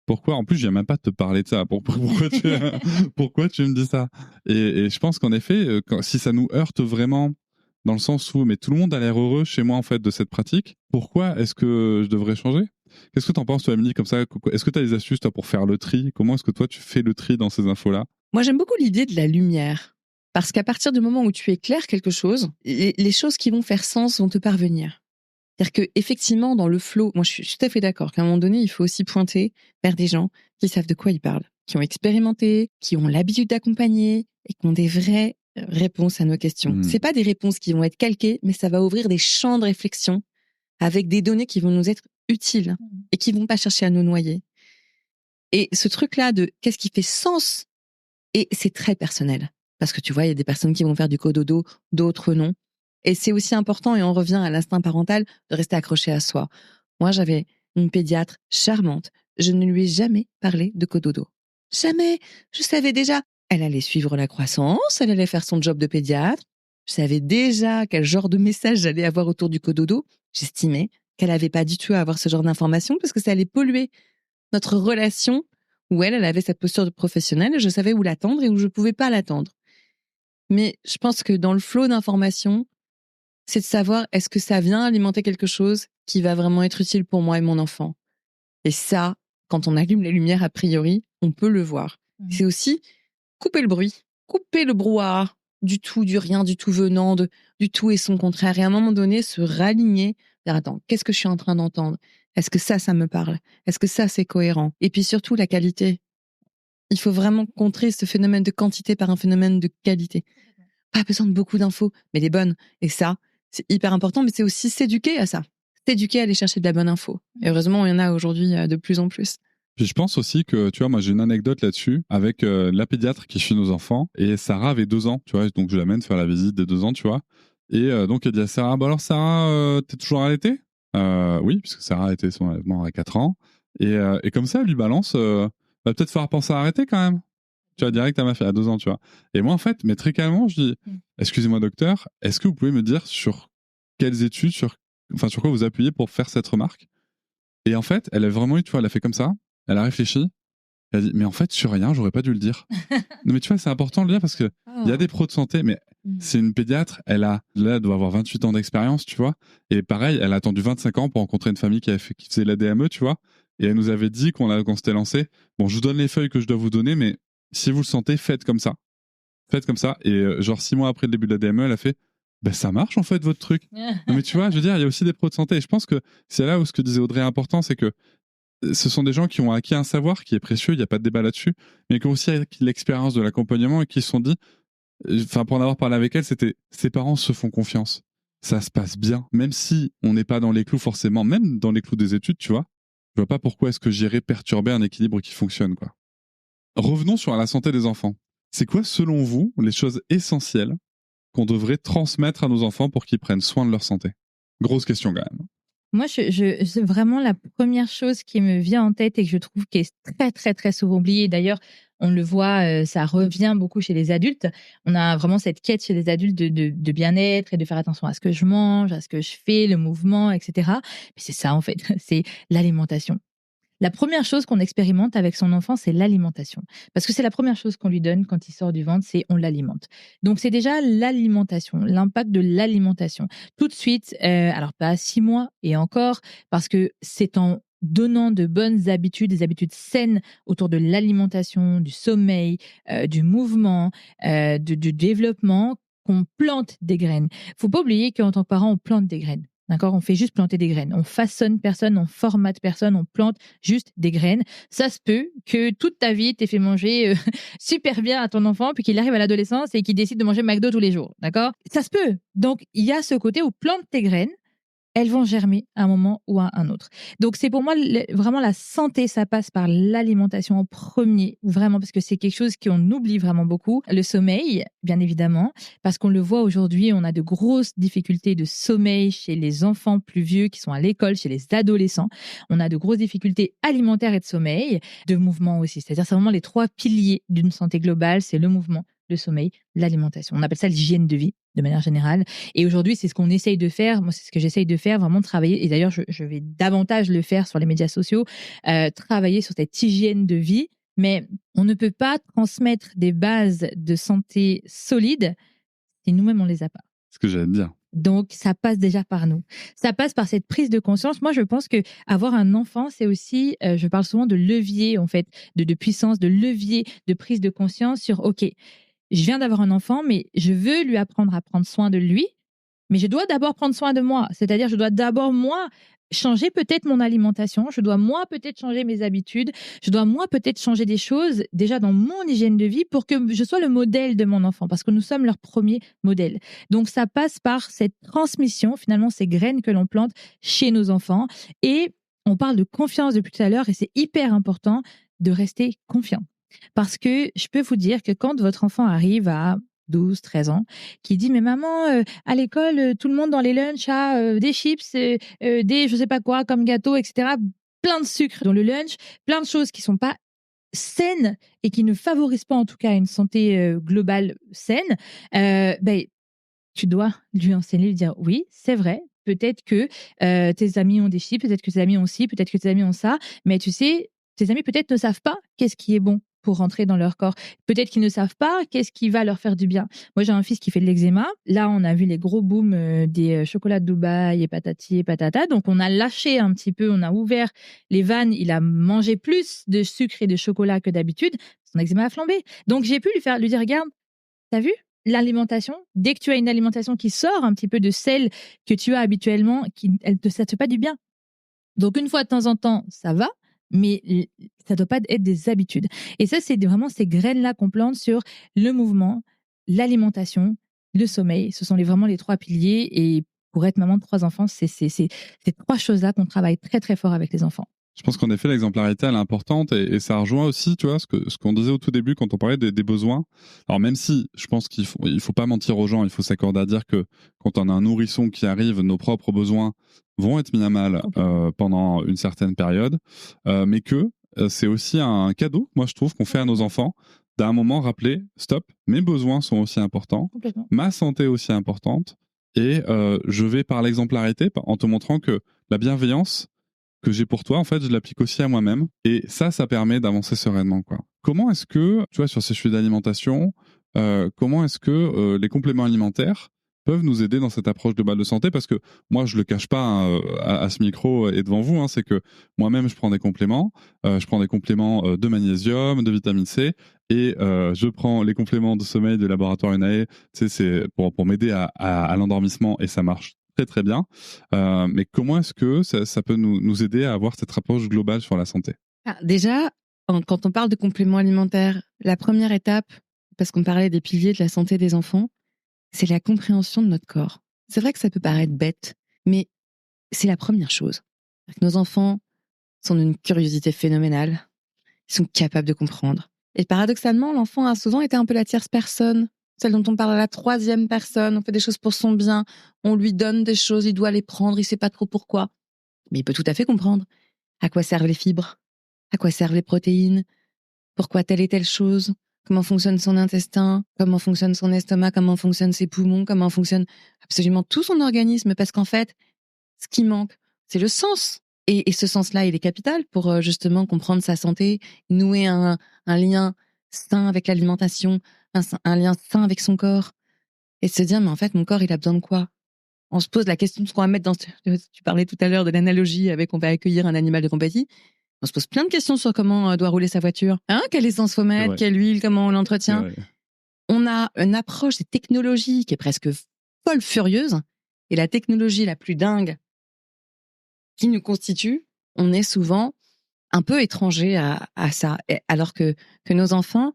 Pourquoi? En plus, je viens même pas de te parler de ça. Pourquoi tu me dis ça? Et je pense qu'en effet, si ça nous heurte vraiment, dans le sens où mais tout le monde a l'air heureux chez moi en fait de cette pratique, pourquoi est-ce que je devrais changer? Qu'est-ce que tu en penses, toi, Amélie, comme ça? Est-ce que tu as des astuces, toi, pour faire le tri? Comment est-ce que toi, tu fais le tri dans ces infos-là? Moi, j'aime beaucoup l'idée de la lumière. Parce qu'à partir du moment où tu éclaires quelque chose, les choses qui vont faire sens vont te parvenir. C'est-à-dire que effectivement, dans le flow, moi, je suis tout à fait d'accord qu'à un moment donné, il faut aussi pointer vers des gens qui savent de quoi ils parlent, qui ont expérimenté, qui ont l'habitude d'accompagner et qui ont des vraies réponses à nos questions. C'est pas des réponses qui vont être calquées, mais ça va ouvrir des champs de réflexion avec des données qui vont nous être utiles et qui vont pas chercher à nous noyer. Et ce truc-là de qu'est-ce qui fait sens, et c'est très personnel. Parce que tu vois, il y a des personnes qui vont faire du cododo, d'autres non. Et c'est aussi important, et on revient à l'instinct parental, de rester accroché à soi. Moi, j'avais une pédiatre charmante. Je ne lui ai jamais parlé de cododo. Jamais. Je savais déjà. Elle allait suivre la croissance, elle allait faire son job de pédiatre. Je savais déjà quel genre de message j'allais avoir autour du cododo. J'estimais qu'elle n'avait pas du tout à avoir ce genre d'informations parce que ça allait polluer notre relation où elle avait cette posture de professionnelle et je savais où l'attendre et où je pouvais pas l'attendre. Mais je pense que dans le flot d'informations, c'est de savoir est-ce que ça vient alimenter quelque chose qui va vraiment être utile pour moi et mon enfant. Et ça, quand on allume les lumières a priori, on peut le voir. C'est aussi couper le bruit, couper le brouhaha du tout, du rien, du tout venant, du tout et son contraire. Et à un moment donné, se raligner, dire attends, qu'est-ce que je suis en train d'entendre? Est-ce que ça me parle? Est-ce que ça, c'est cohérent? Et puis surtout, la qualité. Il faut vraiment contrer ce phénomène de quantité par un phénomène de qualité. Pas besoin de beaucoup d'infos, mais les bonnes. Et ça, c'est hyper important, mais c'est aussi s'éduquer à ça. S'éduquer à aller chercher de la bonne info. Et heureusement, il y en a aujourd'hui de plus en plus. Puis je pense aussi que, tu vois, moi j'ai une anecdote là-dessus avec la pédiatre qui suit nos enfants. Et Sarah avait 2 ans, tu vois, donc je l'amène faire la visite des 2 ans, tu vois. Et donc elle dit à Sarah, bah alors Sarah, t'es toujours allaitée? Oui, puisque Sarah a été son allaitement à 4 ans. Et comme ça, elle lui balance, va peut-être falloir penser à arrêter quand même. Tu vois, direct à ma fille à 2 ans, tu vois. Et moi, en fait, mais très calmement, je dis, excusez-moi docteur, est-ce que vous pouvez me dire sur quelles études, sur quoi vous appuyez pour faire cette remarque? Et en fait, elle a vraiment eu, tu vois, elle a fait comme ça, elle a réfléchi, elle a dit, mais en fait, sur rien, j'aurais pas dû le dire. Non, mais tu vois, c'est important de le dire parce que il y a des pros de santé, mais c'est une pédiatre, là, elle doit avoir 28 ans d'expérience, tu vois. Et pareil, elle a attendu 25 ans pour rencontrer une famille qui faisait la DME, tu vois. Et elle nous avait dit qu'on s'était lancé, bon, je vous donne les feuilles que je dois vous donner, mais si vous le sentez, faites comme ça. Faites comme ça. Et genre 6 mois après le début de la DME, elle a fait, Ben, ça marche en fait votre truc. Non, mais tu vois, je veux dire, il y a aussi des pros de santé. Et je pense que c'est là où ce que disait Audrey est important, c'est que ce sont des gens qui ont acquis un savoir qui est précieux, il n'y a pas de débat là-dessus, mais qui ont aussi acquis l'expérience de l'accompagnement et qui se sont dit, enfin, pour en avoir parlé avec elle, c'était ses parents se font confiance. Ça se passe bien, même si on n'est pas dans les clous forcément, même dans les clous des études, tu vois. Je vois pas pourquoi est-ce que j'irais perturber un équilibre qui fonctionne, quoi. Revenons sur la santé des enfants. C'est quoi, selon vous, les choses essentielles qu'on devrait transmettre à nos enfants pour qu'ils prennent soin de leur santé? Grosse question quand même. Moi, c'est vraiment la première chose qui me vient en tête et que je trouve qui est très, très, très souvent oubliée. D'ailleurs, on le voit, ça revient beaucoup chez les adultes. On a vraiment cette quête chez les adultes de bien-être et de faire attention à ce que je mange, à ce que je fais, le mouvement, etc. Mais c'est ça, en fait, c'est l'alimentation. La première chose qu'on expérimente avec son enfant, c'est l'alimentation. Parce que c'est la première chose qu'on lui donne quand il sort du ventre, c'est on l'alimente. Donc c'est déjà l'alimentation, l'impact de l'alimentation. Tout de suite, alors pas à 6 mois et encore, parce que c'est en donnant de bonnes habitudes, des habitudes saines autour de l'alimentation, du sommeil, du mouvement, du développement, qu'on plante des graines. Faut pas oublier qu'en tant que parent, on plante des graines. D'accord? On fait juste planter des graines. On façonne personne, on formate personne, on plante juste des graines. Ça se peut que toute ta vie, t'aies fait manger super bien à ton enfant, puis qu'il arrive à l'adolescence et qu'il décide de manger McDo tous les jours. D'accord? Ça se peut. Donc, il y a ce côté où plante tes graines, elles vont germer à un moment ou à un autre. Donc, c'est pour moi vraiment la santé, ça passe par l'alimentation en premier, vraiment, parce que c'est quelque chose qu'on oublie vraiment beaucoup. Le sommeil, bien évidemment, parce qu'on le voit aujourd'hui, on a de grosses difficultés de sommeil chez les enfants plus vieux qui sont à l'école, chez les adolescents. On a de grosses difficultés alimentaires et de sommeil, de mouvement aussi. C'est-à-dire, c'est vraiment les 3 piliers d'une santé globale, c'est le mouvement, le sommeil, l'alimentation. On appelle ça l'hygiène de vie, de manière générale. Et aujourd'hui, c'est ce qu'on essaye de faire. Moi, c'est ce que j'essaye de faire, vraiment travailler. Et d'ailleurs, je vais davantage le faire sur les médias sociaux, travailler sur cette hygiène de vie. Mais on ne peut pas transmettre des bases de santé solides si nous-mêmes, on les a pas. C'est ce que j'allais te dire. Donc, ça passe déjà par nous. Ça passe par cette prise de conscience. Moi, je pense que avoir un enfant, c'est aussi, je parle souvent de levier, en fait, de puissance, de levier, de prise de conscience sur, OK, je viens d'avoir un enfant, mais je veux lui apprendre à prendre soin de lui, mais je dois d'abord prendre soin de moi. C'est-à-dire, je dois d'abord, moi, changer peut-être mon alimentation, je dois, moi, peut-être changer mes habitudes, je dois, moi, peut-être changer des choses déjà dans mon hygiène de vie pour que je sois le modèle de mon enfant, parce que nous sommes leur premier modèle. Donc, ça passe par cette transmission, finalement, ces graines que l'on plante chez nos enfants. Et on parle de confiance depuis tout à l'heure, et c'est hyper important de rester confiant. Parce que je peux vous dire que quand votre enfant arrive à 12, 13 ans, qui dit mais maman, à l'école, tout le monde dans les lunchs a des chips, des je sais pas quoi comme gâteau, etc. Plein de sucre dans le lunch, plein de choses qui sont pas saines et qui ne favorisent pas en tout cas une santé globale saine. Ben, tu dois lui enseigner, lui dire oui, c'est vrai. Peut-être que tes amis ont des chips, peut-être que tes amis ont ci, peut-être que tes amis ont ça, mais tu sais, tes amis peut-être ne savent pas qu'est-ce qui est bon pour rentrer dans leur corps. Peut-être qu'ils ne savent pas qu'est-ce qui va leur faire du bien. Moi, j'ai un fils qui fait de l'eczéma. Là, on a vu les gros booms des chocolats de Dubaï et patati et patata. Donc, on a lâché un petit peu, on a ouvert les vannes. Il a mangé plus de sucre et de chocolat que d'habitude. Son eczéma a flambé. Donc, j'ai pu lui dire, regarde, t'as vu l'alimentation, dès que tu as une alimentation qui sort un petit peu de celle que tu as habituellement, ça te fait pas du bien. Donc, une fois de temps en temps, ça va, mais ça doit pas être des habitudes. Et ça, c'est vraiment ces graines-là qu'on plante sur le mouvement, l'alimentation, le sommeil. Ce sont vraiment les 3 piliers. Et pour être maman de 3 enfants, c'est ces 3 choses-là qu'on travaille très, très fort avec les enfants. Je pense qu'en effet, l'exemplarité, elle est importante et ça rejoint aussi, tu vois, ce qu'on disait au tout début quand on parlait des besoins. Alors, même si je pense qu'il faut pas mentir aux gens, il faut s'accorder à dire que quand on a un nourrisson qui arrive, nos propres besoins vont être mis à mal pendant une certaine période, mais que c'est aussi un cadeau, moi, je trouve, qu'on fait à nos enfants d'un moment rappeler, stop, mes besoins sont aussi importants, ma santé est aussi importante et je vais par l'exemplarité, en te montrant que la bienveillance que j'ai pour toi, en fait, je l'applique aussi à moi-même. Et ça permet d'avancer sereinement, quoi. Comment est-ce que, tu vois, sur ces sujets d'alimentation, comment est-ce que les compléments alimentaires peuvent nous aider dans cette approche globale de santé, parce que moi, je le cache pas hein, à ce micro et devant vous, hein, c'est que moi-même, je prends des compléments. Je prends des compléments de magnésium, de vitamine C, et je prends les compléments de sommeil du laboratoire Unae. Tu sais, c'est pour m'aider à l'endormissement, et ça marche très très bien. Mais comment est-ce que ça peut nous aider à avoir cette approche globale sur la santé? Déjà, quand on parle de compléments alimentaires, la première étape, parce qu'on parlait des piliers de la santé des enfants, c'est la compréhension de notre corps. C'est vrai que ça peut paraître bête, mais c'est la première chose. Nos enfants sont d'une curiosité phénoménale. Ils sont capables de comprendre. Et paradoxalement, l'enfant a souvent été un peu la tierce personne, celle dont on parle à la troisième personne. On fait des choses pour son bien, on lui donne des choses, il doit les prendre, il sait pas trop pourquoi. Mais il peut tout à fait comprendre à quoi servent les fibres, à quoi servent les protéines, pourquoi telle et telle chose, comment fonctionne son intestin, comment fonctionne son estomac, comment fonctionnent ses poumons, comment fonctionne absolument tout son organisme. Parce qu'en fait, ce qui manque, c'est le sens. Et ce sens-là, il est capital pour justement comprendre sa santé, nouer un lien sain avec l'alimentation, un lien sain avec son corps. Et se dire, mais en fait, mon corps, il a besoin de quoi? On se pose la question de ce qu'on va mettre dans... Tu parlais tout à l'heure de l'analogie avec on va accueillir un animal de compagnie. On se pose plein de questions sur comment doit rouler sa voiture. Hein, quelle essence faut mettre, quelle huile, comment on l'entretient. On a une approche des technologies qui est presque folle furieuse. Et la technologie la plus dingue qui nous constitue, on est souvent un peu étranger à ça. Alors que nos enfants,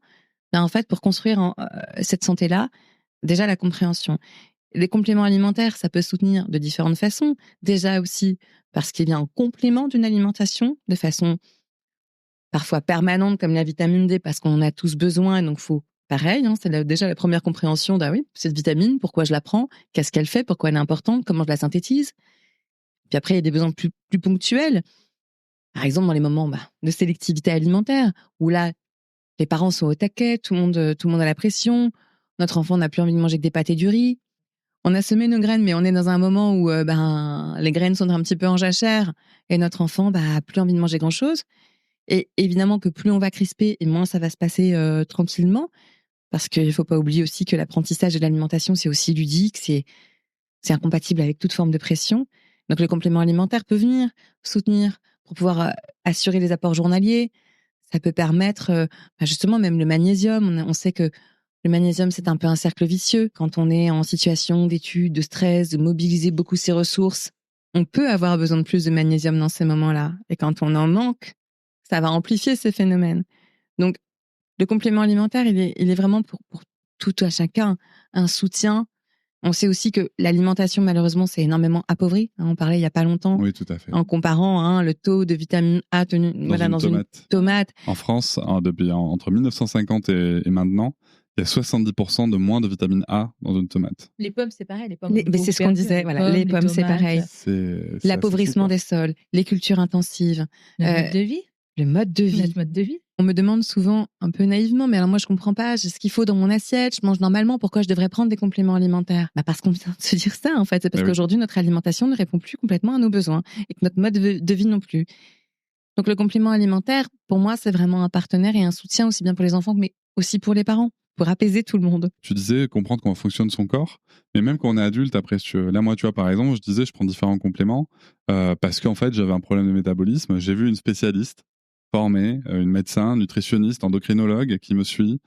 ben en fait, pour construire cette santé-là, déjà la compréhension. Les compléments alimentaires, ça peut soutenir de différentes façons. Déjà aussi parce qu'il y a un complément d'une alimentation de façon parfois permanente comme la vitamine D, parce qu'on en a tous besoin, et donc faut pareil, hein, c'est déjà la première compréhension oui, cette vitamine, pourquoi je la prends, qu'est-ce qu'elle fait, pourquoi elle est importante, comment je la synthétise. Puis après, il y a des besoins plus ponctuels. Par exemple, dans les moments de sélectivité alimentaire, où là, les parents sont au taquet, tout le monde a la pression, notre enfant n'a plus envie de manger que des pâtes et du riz. On a semé nos graines, mais on est dans un moment où les graines sont un petit peu en jachère, et notre enfant a plus envie de manger grand-chose. Et évidemment que plus on va crisper, et moins ça va se passer tranquillement, parce qu'il ne faut pas oublier aussi que l'apprentissage de l'alimentation, c'est aussi ludique, c'est incompatible avec toute forme de pression. Donc le complément alimentaire peut venir soutenir pour pouvoir assurer les apports journaliers. Ça peut permettre, justement, même le magnésium. On sait que le magnésium, c'est un peu un cercle vicieux. Quand on est en situation d'étude, de stress, de mobiliser beaucoup ses ressources, on peut avoir besoin de plus de magnésium dans ces moments-là. Et quand on en manque, ça va amplifier ces phénomènes. Donc, le complément alimentaire, il est vraiment pour tout à chacun un soutien. On sait aussi que l'alimentation, malheureusement, c'est énormément appauvri. On parlait il n'y a pas longtemps. Oui, tout à fait. En comparant le taux de vitamine A dans une tomate. En France, depuis entre 1950 et maintenant, il y a 70% de moins de vitamine A dans une tomate. Les pommes, c'est pareil. Mais c'est ce qu'on disait. Les pommes, c'est pareil. L'appauvrissement des sols, les cultures intensives. Le mode de vie. Notre mode de vie. On me demande souvent, un peu naïvement, mais alors moi je comprends pas, j'ai ce qu'il faut dans mon assiette, je mange normalement, pourquoi je devrais prendre des compléments alimentaires? Parce qu'on vient de se dire ça en fait, c'est parce qu'aujourd'hui notre alimentation ne répond plus complètement à nos besoins et que notre mode de vie non plus. Donc le complément alimentaire, pour moi, c'est vraiment un partenaire et un soutien aussi bien pour les enfants, mais aussi pour les parents, pour apaiser tout le monde. Tu disais comprendre comment fonctionne son corps, mais même quand on est adulte, après, là moi tu vois par exemple, je disais je prends différents compléments parce qu'en fait j'avais un problème de métabolisme, j'ai vu une spécialiste formée, une médecin, nutritionniste, endocrinologue qui me suit,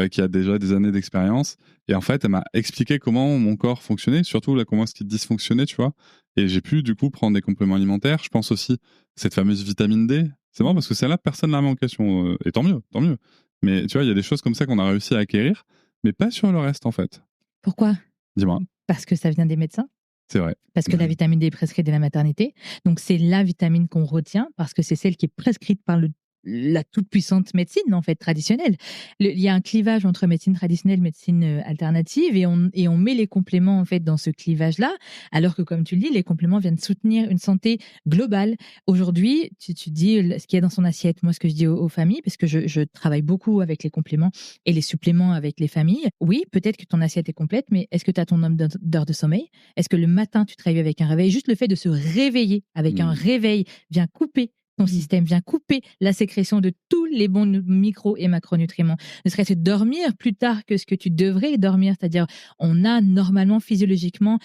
qui a déjà des années d'expérience. Et en fait, elle m'a expliqué comment mon corps fonctionnait, surtout là, comment est-ce qu'il dysfonctionnait, tu vois. Et j'ai pu, du coup, prendre des compléments alimentaires. Je pense aussi cette fameuse vitamine D. C'est bon parce que celle-là, personne ne l'a mis en question. Et tant mieux, tant mieux. Mais tu vois, il y a des choses comme ça qu'on a réussi à acquérir, mais pas sur le reste, en fait. Pourquoi? Dis-moi. Parce que ça vient des médecins. C'est vrai. Parce que la vitamine D est prescrite dès la maternité. Donc, c'est la vitamine qu'on retient parce que c'est celle qui est prescrite par la toute-puissante médecine, en fait, traditionnelle. Il y a un clivage entre médecine traditionnelle et médecine alternative et on met les compléments, en fait, dans ce clivage-là, alors que, comme tu le dis, les compléments viennent soutenir une santé globale. Aujourd'hui, tu dis ce qu'il y a dans son assiette. Moi, ce que je dis aux familles, parce que je travaille beaucoup avec les compléments et les suppléments avec les familles. Oui, peut-être que ton assiette est complète, mais est-ce que tu as ton nombre d'heures de sommeil? Est-ce que le matin, tu te réveilles avec un réveil? Juste le fait de se réveiller avec un réveil vient couper Ton système vient couper la sécrétion de tous les bons micro et macronutriments. Ne serait-ce que dormir plus tard que ce que tu devrais dormir, c'est-à-dire on a normalement physiologiquement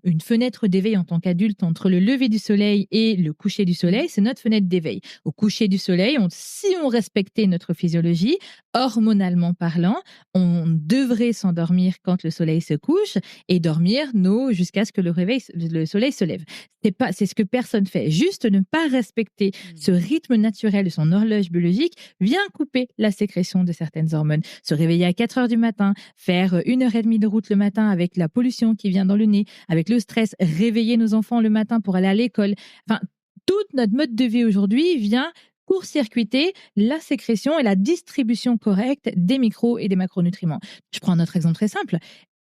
une fenêtre d'éveil en tant qu'adulte entre le lever du soleil et le coucher du soleil, c'est notre fenêtre d'éveil. Au coucher du soleil, si on respectait notre physiologie, hormonalement parlant, on devrait s'endormir quand le soleil se couche et dormir jusqu'à ce que le soleil se lève. C'est ce que personne fait. Juste ne pas respecter ce rythme naturel de son horloge biologique vient couper la sécrétion de certaines hormones. Se réveiller à 4 heures du matin, faire 1h30 de route le matin avec la pollution qui vient dans le nez, avec le stress, réveiller nos enfants le matin pour aller à l'école. Enfin, tout notre mode de vie aujourd'hui vient court-circuiter la sécrétion et la distribution correcte des micros et des macronutriments. Je prends un autre exemple très simple.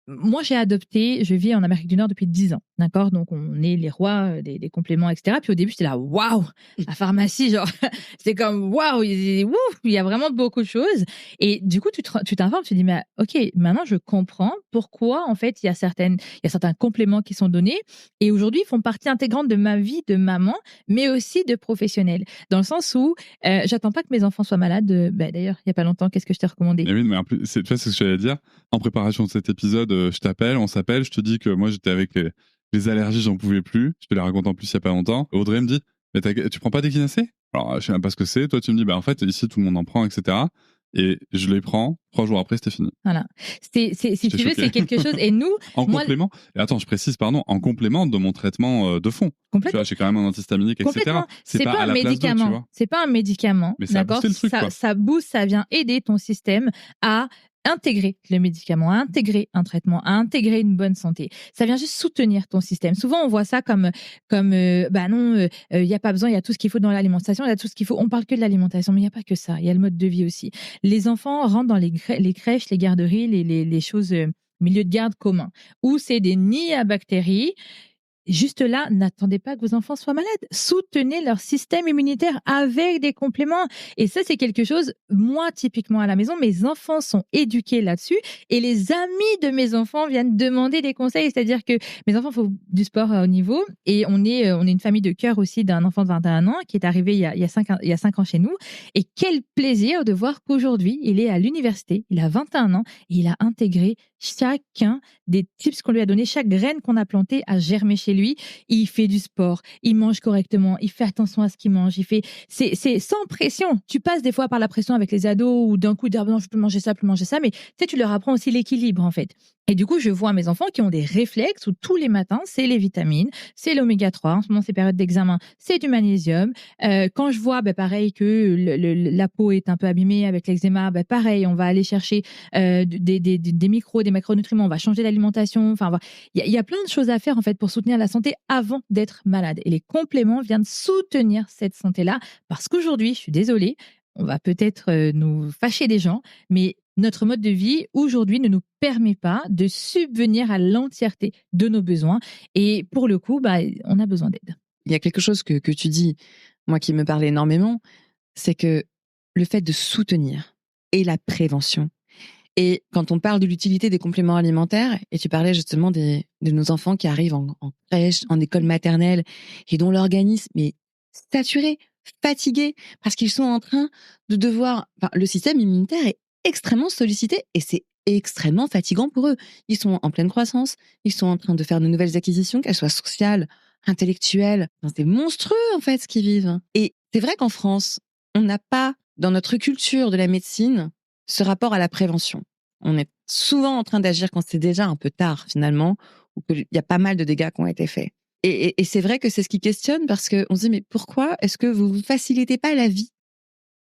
Moi, je vis en Amérique du Nord depuis 10 ans, d'accord? Donc, on est les rois des compléments, etc. Puis au début, j'étais là, waouh, la pharmacie, genre, c'est comme, waouh, il y a vraiment beaucoup de choses. Et du coup, tu t'informes, tu te dis, mais ok, maintenant, je comprends pourquoi, en fait, il y a certains compléments qui sont donnés et aujourd'hui, ils font partie intégrante de ma vie de maman, mais aussi de professionnelle. Dans le sens où, j'attends pas que mes enfants soient malades. D'ailleurs, il y a pas longtemps, qu'est-ce que je t'ai recommandé? Mais oui, mais en plus, c'est ce que j'allais dire. En préparation de cet épisode, je t'appelle, on s'appelle, je te dis que moi j'étais avec les allergies, j'en pouvais plus. Je te les raconte en plus il y a pas longtemps. Audrey me dit, mais tu prends pas d'équinacée? Alors je sais même pas ce que c'est. Toi tu me dis, bah en fait ici tout le monde en prend, etc. Et je les prends. 3 jours après, c'était fini. Voilà. Si tu veux, c'est quelque chose. Et nous, complément. Et attends, je précise, pardon, en complément de mon traitement de fond. Complètement. Tu vois, j'ai quand même un antihistaminique, etc. C'est pas un médicament. C'est pas un médicament. Mais ça booste le truc, quoi. Ça booste, ça vient aider ton système à intégrer le médicament, à intégrer un traitement, à intégrer une bonne santé. Ça vient juste soutenir ton système. Souvent, on voit ça comme bah non, il y a pas besoin, il y a tout ce qu'il faut dans l'alimentation, il y a tout ce qu'il faut. On parle que de l'alimentation, mais il y a pas que ça. Il y a le mode de vie aussi. Les enfants rentrent dans les crèches, les garderies, les choses milieux de garde communs, où c'est des nids à bactéries. Juste là, n'attendez pas que vos enfants soient malades. Soutenez leur système immunitaire avec des compléments. Et ça, c'est quelque chose, moi, typiquement à la maison, mes enfants sont éduqués là-dessus et les amis de mes enfants viennent demander des conseils. C'est-à-dire que mes enfants font du sport à haut niveau et on est une famille de cœur aussi d'un enfant de 21 ans qui est arrivé il y a 5 ans chez nous. Et quel plaisir de voir qu'aujourd'hui, il est à l'université, il a 21 ans et il a intégré chacun des tips qu'on lui a donnés, chaque graine qu'on a plantée a germé chez lui. Il fait du sport, il mange correctement, il fait attention à ce qu'il mange, c'est sans pression. Tu passes des fois par la pression avec les ados ou d'un coup dire non, je peux manger ça, mais tu sais, tu leur apprends aussi l'équilibre en fait. Et du coup, je vois mes enfants qui ont des réflexes où tous les matins, c'est les vitamines, c'est l'oméga 3, en ce moment, c'est période d'examen, c'est du magnésium. Quand je vois, pareil, que la peau est un peu abîmée avec l'eczéma, pareil, on va aller chercher des micros, des macronutriments, on va changer l'alimentation. Enfin, il y a plein de choses à faire en fait pour soutenir la santé avant d'être malade. Et les compléments viennent soutenir cette santé-là parce qu'aujourd'hui, je suis désolée, on va peut-être nous fâcher des gens, mais notre mode de vie aujourd'hui ne nous permet pas de subvenir à l'entièreté de nos besoins. Et pour le coup, on a besoin d'aide. Il y a quelque chose que tu dis, moi qui me parle énormément, c'est que le fait de soutenir et la prévention. Et quand on parle de l'utilité des compléments alimentaires, et tu parlais justement de nos enfants qui arrivent en crèche, en école maternelle, et dont l'organisme est saturé, fatigué, parce qu'ils sont en train de devoir... le système immunitaire est extrêmement sollicité et c'est extrêmement fatigant pour eux. Ils sont en pleine croissance, ils sont en train de faire de nouvelles acquisitions, qu'elles soient sociales, intellectuelles. C'est monstrueux en fait ce qu'ils vivent. Et c'est vrai qu'en France, on n'a pas, dans notre culture de la médecine, ce rapport à la prévention. On est souvent en train d'agir quand c'est déjà un peu tard finalement, ou qu'il y a pas mal de dégâts qui ont été faits. Et c'est vrai que c'est ce qui questionne parce qu'on se dit mais pourquoi est-ce que vous ne facilitez pas la vie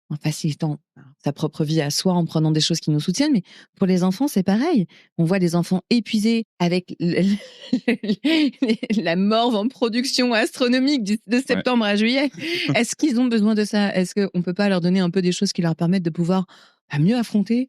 en facilitant sa propre vie à soi, en prenant des choses qui nous soutiennent, mais pour les enfants, c'est pareil. On voit des enfants épuisés avec la morve en production astronomique de septembre à juillet. Est-ce qu'ils ont besoin de ça? Est-ce qu'on ne peut pas leur donner un peu des choses qui leur permettent de pouvoir mieux affronter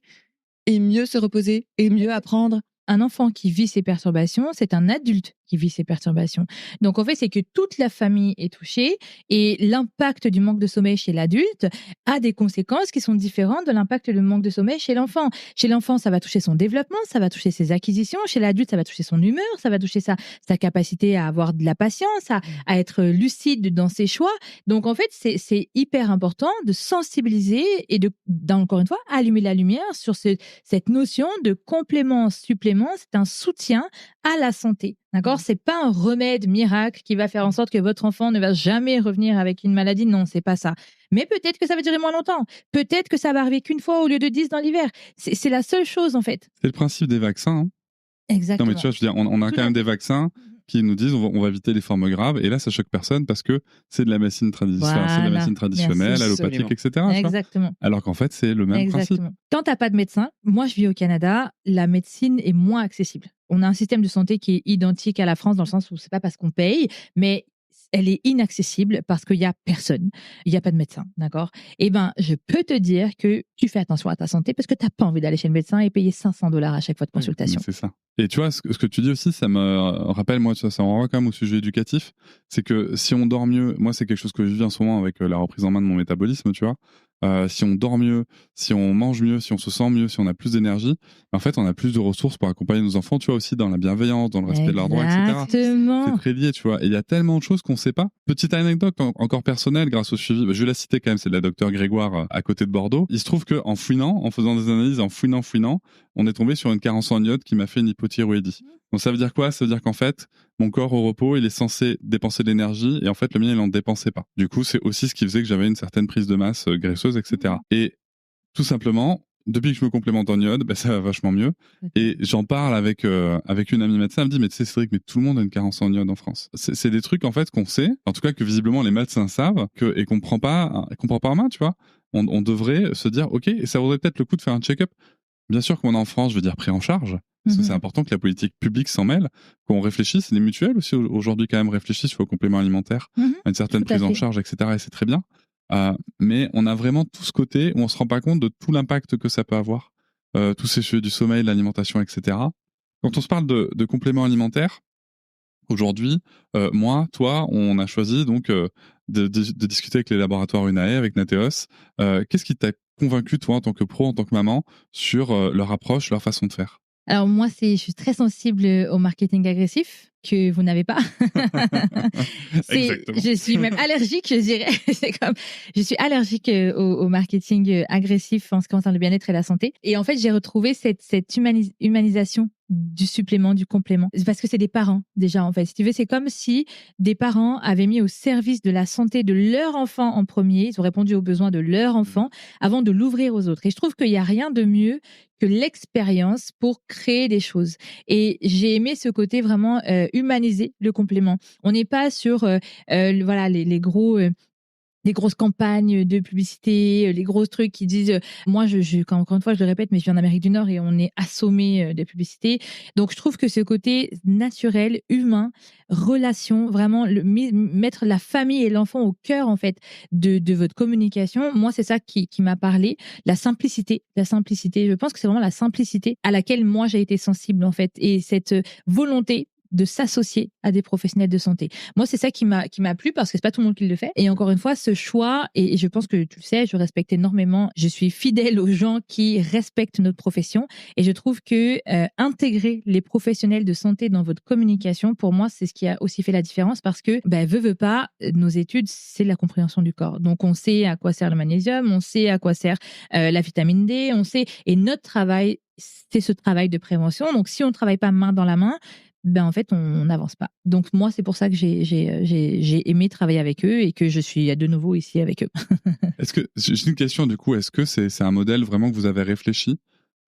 et mieux se reposer et mieux apprendre? Un enfant qui vit ces perturbations, c'est un adulte qui vit ces perturbations. Donc, en fait, c'est que toute la famille est touchée et l'impact du manque de sommeil chez l'adulte a des conséquences qui sont différentes de l'impact du manque de sommeil chez l'enfant. Chez l'enfant, ça va toucher son développement, ça va toucher ses acquisitions. Chez l'adulte, ça va toucher son humeur, ça va toucher sa capacité à avoir de la patience, à être lucide dans ses choix. Donc, en fait, c'est hyper important de sensibiliser et encore une fois, allumer la lumière sur cette notion de complément-supplément. C'est un soutien à la santé. D'accord ? C'est pas un remède miracle qui va faire en sorte que votre enfant ne va jamais revenir avec une maladie. Non, c'est pas ça. Mais peut-être que ça va durer moins longtemps. Peut-être que ça va arriver qu'une fois au lieu de 10 dans l'hiver. C'est la seule chose, en fait. C'est le principe des vaccins. Hein. Exactement. Non, mais tu vois, je veux dire, on a quand même des vaccins qui nous disent on va éviter les formes graves. Et là, ça choque personne parce que c'est de la médecine traditionnelle, allopathique, etc. Exactement. Alors qu'en fait, c'est le même principe. Quand tu n'as pas de médecin, moi je vis au Canada, la médecine est moins accessible. On a un système de santé qui est identique à la France dans le sens où c'est pas parce qu'on paye, mais elle est inaccessible parce qu'il n'y a personne. Il n'y a pas de médecin, d'accord ? Eh bien, je peux te dire que tu fais attention à ta santé parce que tu n'as pas envie d'aller chez le médecin et payer $500 à chaque fois de consultation. C'est ça. Et tu vois, ce que tu dis aussi, ça me rappelle, moi, ça me renvoie quand même au sujet éducatif. C'est que si on dort mieux, moi, c'est quelque chose que je vis en ce moment avec la reprise en main de mon métabolisme, tu vois. Si on dort mieux, si on mange mieux, si on se sent mieux, si on a plus d'énergie, en fait, on a plus de ressources pour accompagner nos enfants, tu vois, aussi dans la bienveillance, dans le respect de leurs droits, etc. C'est très lié, tu vois. Et il y a tellement de choses qu'on ne sait pas. Petite anecdote encore personnelle, grâce au suivi, je vais la citer quand même, c'est de la docteure Grégoire à côté de Bordeaux. Il se trouve qu'en fouinant, en faisant des analyses, en fouinant, on est tombé sur une carence en iode qui m'a fait une hypothyroïdie. Donc ça veut dire quoi ? Ça veut dire qu'en fait, mon corps au repos, il est censé dépenser de l'énergie et en fait, le mien, il n'en dépensait pas. Du coup, c'est aussi ce qui faisait que j'avais une certaine prise de masse graisseuse, etc. Et tout simplement, depuis que je me complémente en iode, ça va vachement mieux. Et j'en parle avec une amie médecin, elle me dit, mais tu sais Cédric, mais tout le monde a une carence en iode en France. C'est des trucs en fait qu'on sait, en tout cas que visiblement les médecins savent et qu'on prend pas en main, tu vois. On devrait se dire, ok, et ça vaudrait peut-être le coup de faire un check-up. Bien sûr qu'on est en France, je veux dire pris en charge, parce que c'est important que la politique publique s'en mêle, qu'on réfléchisse, les mutuelles aussi aujourd'hui quand même réfléchissent aux compléments alimentaires, à une certaine prise en charge, etc. Et c'est très bien. Mais on a vraiment tout ce côté où on se rend pas compte de tout l'impact que ça peut avoir, tous ces sujets du sommeil, de l'alimentation, etc. Quand on se parle de compléments alimentaires, aujourd'hui, moi, toi, on a choisi donc de discuter avec les laboratoires UNAE, avec Nateos. Qu'est-ce qui t'a convaincu, toi, en tant que pro, en tant que maman, sur leur approche, leur façon de faire ? Alors moi, je suis très sensible au marketing agressif que vous n'avez pas. Je suis même allergique, je dirais. Je suis allergique au marketing agressif en ce qui concerne le bien-être et la santé. Et en fait, j'ai retrouvé cette humanisation du supplément, du complément. Parce que c'est des parents, déjà, en fait. Si tu veux, c'est comme si des parents avaient mis au service de la santé de leur enfant en premier. Ils ont répondu aux besoins de leur enfant avant de l'ouvrir aux autres. Et je trouve qu'il n'y a rien de mieux que l'expérience pour créer des choses. Et j'ai aimé ce côté vraiment humaniser le complément. On n'est pas sur voilà, les grosses campagnes de publicité, les gros trucs qui disent moi encore une fois je le répète mais je viens d'Amérique du Nord et on est assommé de publicité. Donc je trouve que ce côté naturel, humain, relation, vraiment mettre la famille et l'enfant au cœur en fait de votre communication, moi c'est ça qui m'a parlé, la simplicité, je pense que c'est vraiment la simplicité à laquelle moi j'ai été sensible en fait et cette volonté de s'associer à des professionnels de santé. Moi, c'est ça qui m'a plu parce que c'est pas tout le monde qui le fait. Et encore une fois, ce choix, et je pense que tu le sais, je respecte énormément, je suis fidèle aux gens qui respectent notre profession et je trouve que intégrer les professionnels de santé dans votre communication, pour moi, c'est ce qui a aussi fait la différence parce que, veut pas, nos études, c'est la compréhension du corps. Donc, on sait à quoi sert le magnésium, on sait à quoi sert la vitamine D, on sait, et notre travail, c'est ce travail de prévention. Donc, si on ne travaille pas main dans la main, en fait, on n'avance pas. Donc, moi, c'est pour ça que j'ai aimé travailler avec eux et que je suis de nouveau ici avec eux. J'ai une question, du coup. Est-ce que c'est un modèle vraiment que vous avez réfléchi,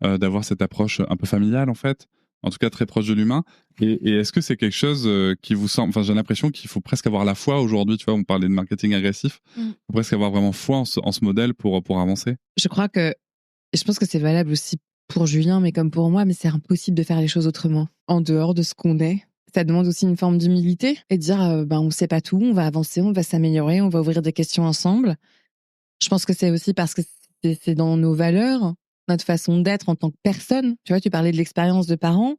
d'avoir cette approche un peu familiale, en fait, en tout cas très proche de l'humain, et est-ce que c'est quelque chose qui vous semble... Enfin, j'ai l'impression qu'il faut presque avoir la foi aujourd'hui, tu vois, on parlait de marketing agressif, il faut presque avoir vraiment foi en ce modèle pour avancer. Je pense que c'est valable aussi pour Julien, mais comme pour moi, mais c'est impossible de faire les choses autrement, en dehors de ce qu'on est. Ça demande aussi une forme d'humilité et de dire, on ne sait pas tout, on va avancer, on va s'améliorer, on va ouvrir des questions ensemble. Je pense que c'est aussi parce que c'est dans nos valeurs, notre façon d'être en tant que personne. Tu vois, tu parlais de l'expérience de parents,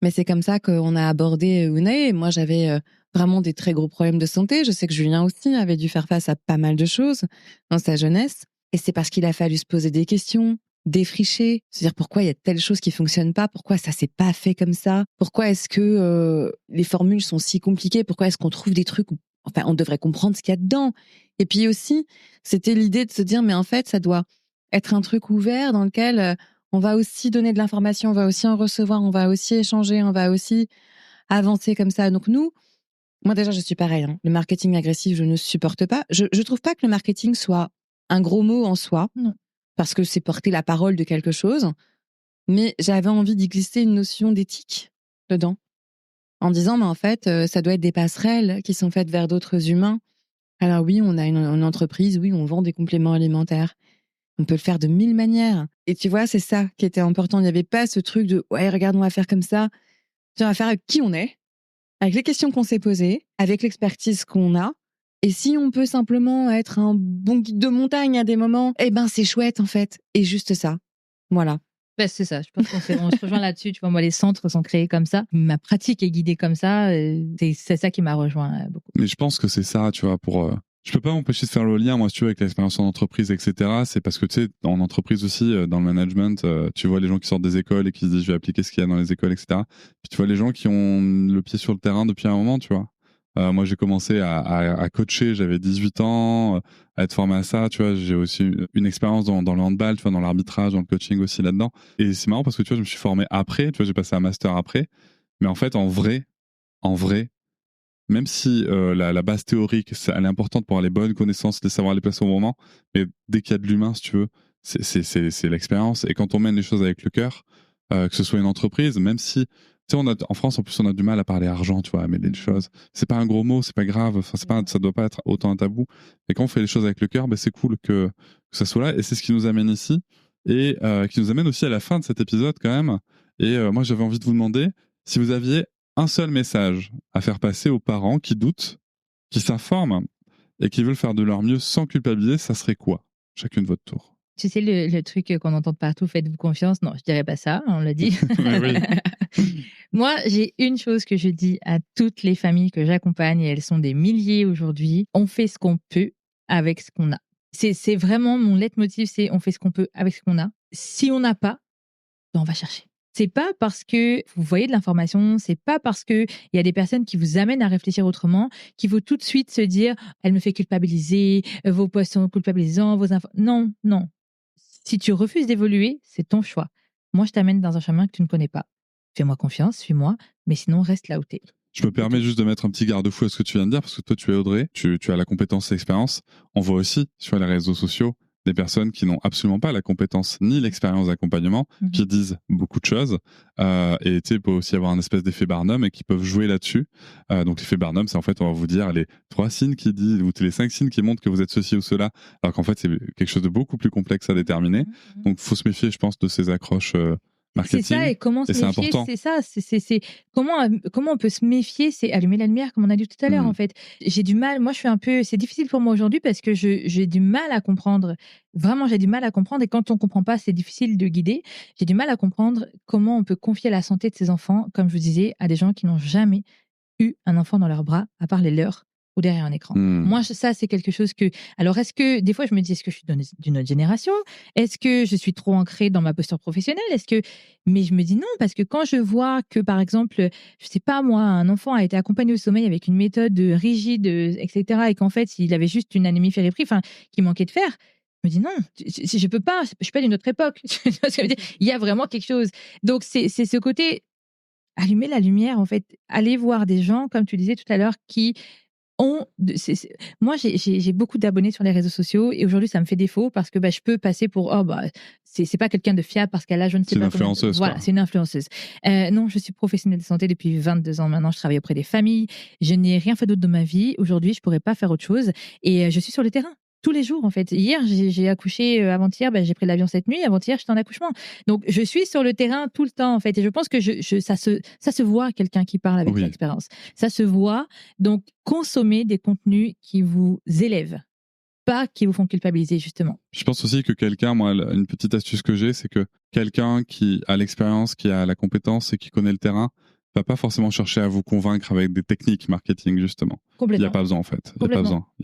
Mais c'est comme ça qu'on a abordé Unai. Moi, j'avais vraiment des très gros problèmes de santé. Je sais que Julien aussi avait dû faire face à pas mal de choses dans sa jeunesse. Et c'est parce qu'il a fallu se poser des questions, défricher, se dire pourquoi il y a telle chose qui fonctionne pas, pourquoi ça s'est pas fait comme ça, pourquoi est-ce que les formules sont si compliquées, pourquoi est-ce qu'on trouve des trucs où, enfin, on devrait comprendre ce qu'il y a dedans. Et puis aussi, c'était l'idée de se dire, mais en fait, ça doit être un truc ouvert dans lequel on va aussi donner de l'information, on va aussi en recevoir, on va aussi échanger, on va aussi avancer comme ça. Donc nous, moi déjà, je suis pareil. Hein. Le marketing agressif, je ne supporte pas. Je trouve pas que le marketing soit un gros mot en soi, Non. parce que c'est porter la parole de quelque chose. Mais j'avais envie d'y glisser une notion d'éthique dedans, en disant, mais en fait, ça doit être des passerelles qui sont faites vers d'autres humains. Alors oui, on a une entreprise, oui, on vend des compléments alimentaires. On peut le faire de 1000 manières. Et tu vois, c'est ça qui était important. Il n'y avait pas ce truc de « ouais, regarde, on va faire comme ça ». On va faire avec qui on est, avec les questions qu'on s'est posées, avec l'expertise qu'on a. Et si on peut simplement être un bon guide de montagne à des moments, eh ben c'est chouette en fait. Et juste ça. Voilà. Ben, c'est ça, je pense qu'on se rejoint là-dessus. Tu vois, moi, les centres sont créés comme ça. Ma pratique est guidée comme ça. C'est ça qui m'a rejoint beaucoup. Mais je pense que c'est ça, tu vois, je peux pas m'empêcher de faire le lien, moi, si tu veux, avec l'expérience en entreprise, etc. C'est parce que, tu sais, en entreprise aussi, dans le management, tu vois les gens qui sortent des écoles et qui se disent, je vais appliquer ce qu'il y a dans les écoles, etc. Puis tu vois les gens qui ont le pied sur le terrain depuis un moment, tu vois. Moi, j'ai commencé à coacher, j'avais 18 ans, à être formé à ça, tu vois. J'ai aussi une expérience dans le handball, tu vois, dans l'arbitrage, dans le coaching aussi là-dedans. Et c'est marrant parce que, tu vois, je me suis formé après, tu vois, j'ai passé un master après. Mais en fait, en vrai, même si la base théorique, elle est importante pour avoir les bonnes connaissances, les savoir les placer au moment, mais dès qu'il y a de l'humain, si tu veux, c'est l'expérience. Et quand on mène les choses avec le cœur, que ce soit une entreprise, même si, tu sais, en France, en plus, on a du mal à parler argent, tu vois, à mêler les choses. C'est pas un gros mot, c'est pas grave, enfin, ça doit pas être autant un tabou. Et quand on fait les choses avec le cœur, ben, c'est cool que ça soit là. Et c'est ce qui nous amène ici. Et qui nous amène aussi à la fin de cet épisode, quand même. Et moi, j'avais envie de vous demander si vous aviez un seul message à faire passer aux parents qui doutent, qui s'informent et qui veulent faire de leur mieux sans culpabiliser, ça serait quoi? Chacune de votre tour. Tu sais, le truc qu'on entend partout, faites-vous confiance. Non, je dirais pas ça, on l'a dit. Oui. Moi, j'ai une chose que je dis à toutes les familles que j'accompagne, et elles sont des milliers aujourd'hui. On fait ce qu'on peut avec ce qu'on a. C'est vraiment mon leitmotiv, c'est on fait ce qu'on peut avec ce qu'on a. Si on n'a pas, ben on va chercher. C'est pas parce que vous voyez de l'information, c'est pas parce que il y a des personnes qui vous amènent à réfléchir autrement qu'il faut tout de suite se dire elle me fait culpabiliser, vos posts sont culpabilisants, vos infos. Non, non. Si tu refuses d'évoluer, c'est ton choix. Moi, je t'amène dans un chemin que tu ne connais pas. Fais-moi confiance, suis-moi, mais sinon reste là où t'es. Je me permets juste de mettre un petit garde-fou à ce que tu viens de dire, parce que toi, tu es Audrey, tu as la compétence et l'expérience. On voit aussi sur les réseaux sociaux des personnes qui n'ont absolument pas la compétence ni l'expérience d'accompagnement, qui disent beaucoup de choses. Et tu sais, il peut aussi avoir un espèce d'effet Barnum et qui peuvent jouer là-dessus. Donc l'effet Barnum, c'est en fait, on va vous dire les 3 signes qui disent, ou les 5 signes qui montrent que vous êtes ceci ou cela, alors qu'en fait, c'est quelque chose de beaucoup plus complexe à déterminer. Donc, il faut se méfier, je pense, de ces accroches marketing. C'est ça, et comment se méfier, important. c'est ça. C'est comment on peut se méfier, c'est allumer la lumière, comme on a dit tout à l'heure, en fait. J'ai du mal, moi, c'est difficile pour moi aujourd'hui parce que j'ai du mal à comprendre. Vraiment, j'ai du mal à comprendre. Et quand on comprend pas, c'est difficile de guider. J'ai du mal à comprendre comment on peut confier la santé de ses enfants, comme je vous disais, à des gens qui n'ont jamais eu un enfant dans leurs bras, à part les leurs, ou derrière un écran. Moi, ça, c'est quelque chose que... Alors, est-ce que, des fois, je me dis, est-ce que je suis d'une autre génération? Est-ce que je suis trop ancrée dans ma posture professionnelle? Mais je me dis non, parce que quand je vois que, par exemple, je sais pas, moi, un enfant a été accompagné au sommeil avec une méthode rigide, etc., et qu'en fait, il avait juste une anémie ferriprique, enfin, qui manquait de fer, je me dis non, je peux pas, je suis pas d'une autre époque. Tu vois ce que je veux dire? Il y a vraiment quelque chose. Donc, c'est ce côté allumer la lumière, en fait, aller voir des gens, comme tu disais tout à l'heure, qui ont... Moi, j'ai beaucoup d'abonnés sur les réseaux sociaux et aujourd'hui, ça me fait défaut parce que je peux passer pour... c'est pas quelqu'un de fiable parce qu'elle a je ne sais C'est pas... une influenceuse. Voilà, c'est une influenceuse. Non, je suis professionnelle de santé depuis 22 ans maintenant. Je travaille auprès des familles. Je n'ai rien fait d'autre de ma vie. Aujourd'hui, je pourrais pas faire autre chose. Et je suis sur le terrain. Tous les jours, en fait. Hier, j'ai accouché avant-hier, j'ai pris l'avion cette nuit. Avant-hier, j'étais en accouchement. Donc, je suis sur le terrain tout le temps, en fait. Et je pense que ça se voit, quelqu'un qui parle avec l'expérience. Ça se voit. Donc, consommez des contenus qui vous élèvent, pas qui vous font culpabiliser, justement. Je pense aussi que quelqu'un, moi, une petite astuce que j'ai, c'est que quelqu'un qui a l'expérience, qui a la compétence et qui connaît le terrain, Va pas forcément chercher à vous convaincre avec des techniques marketing, justement. Il Complètement. n'y a pas besoin, en fait. Il n'y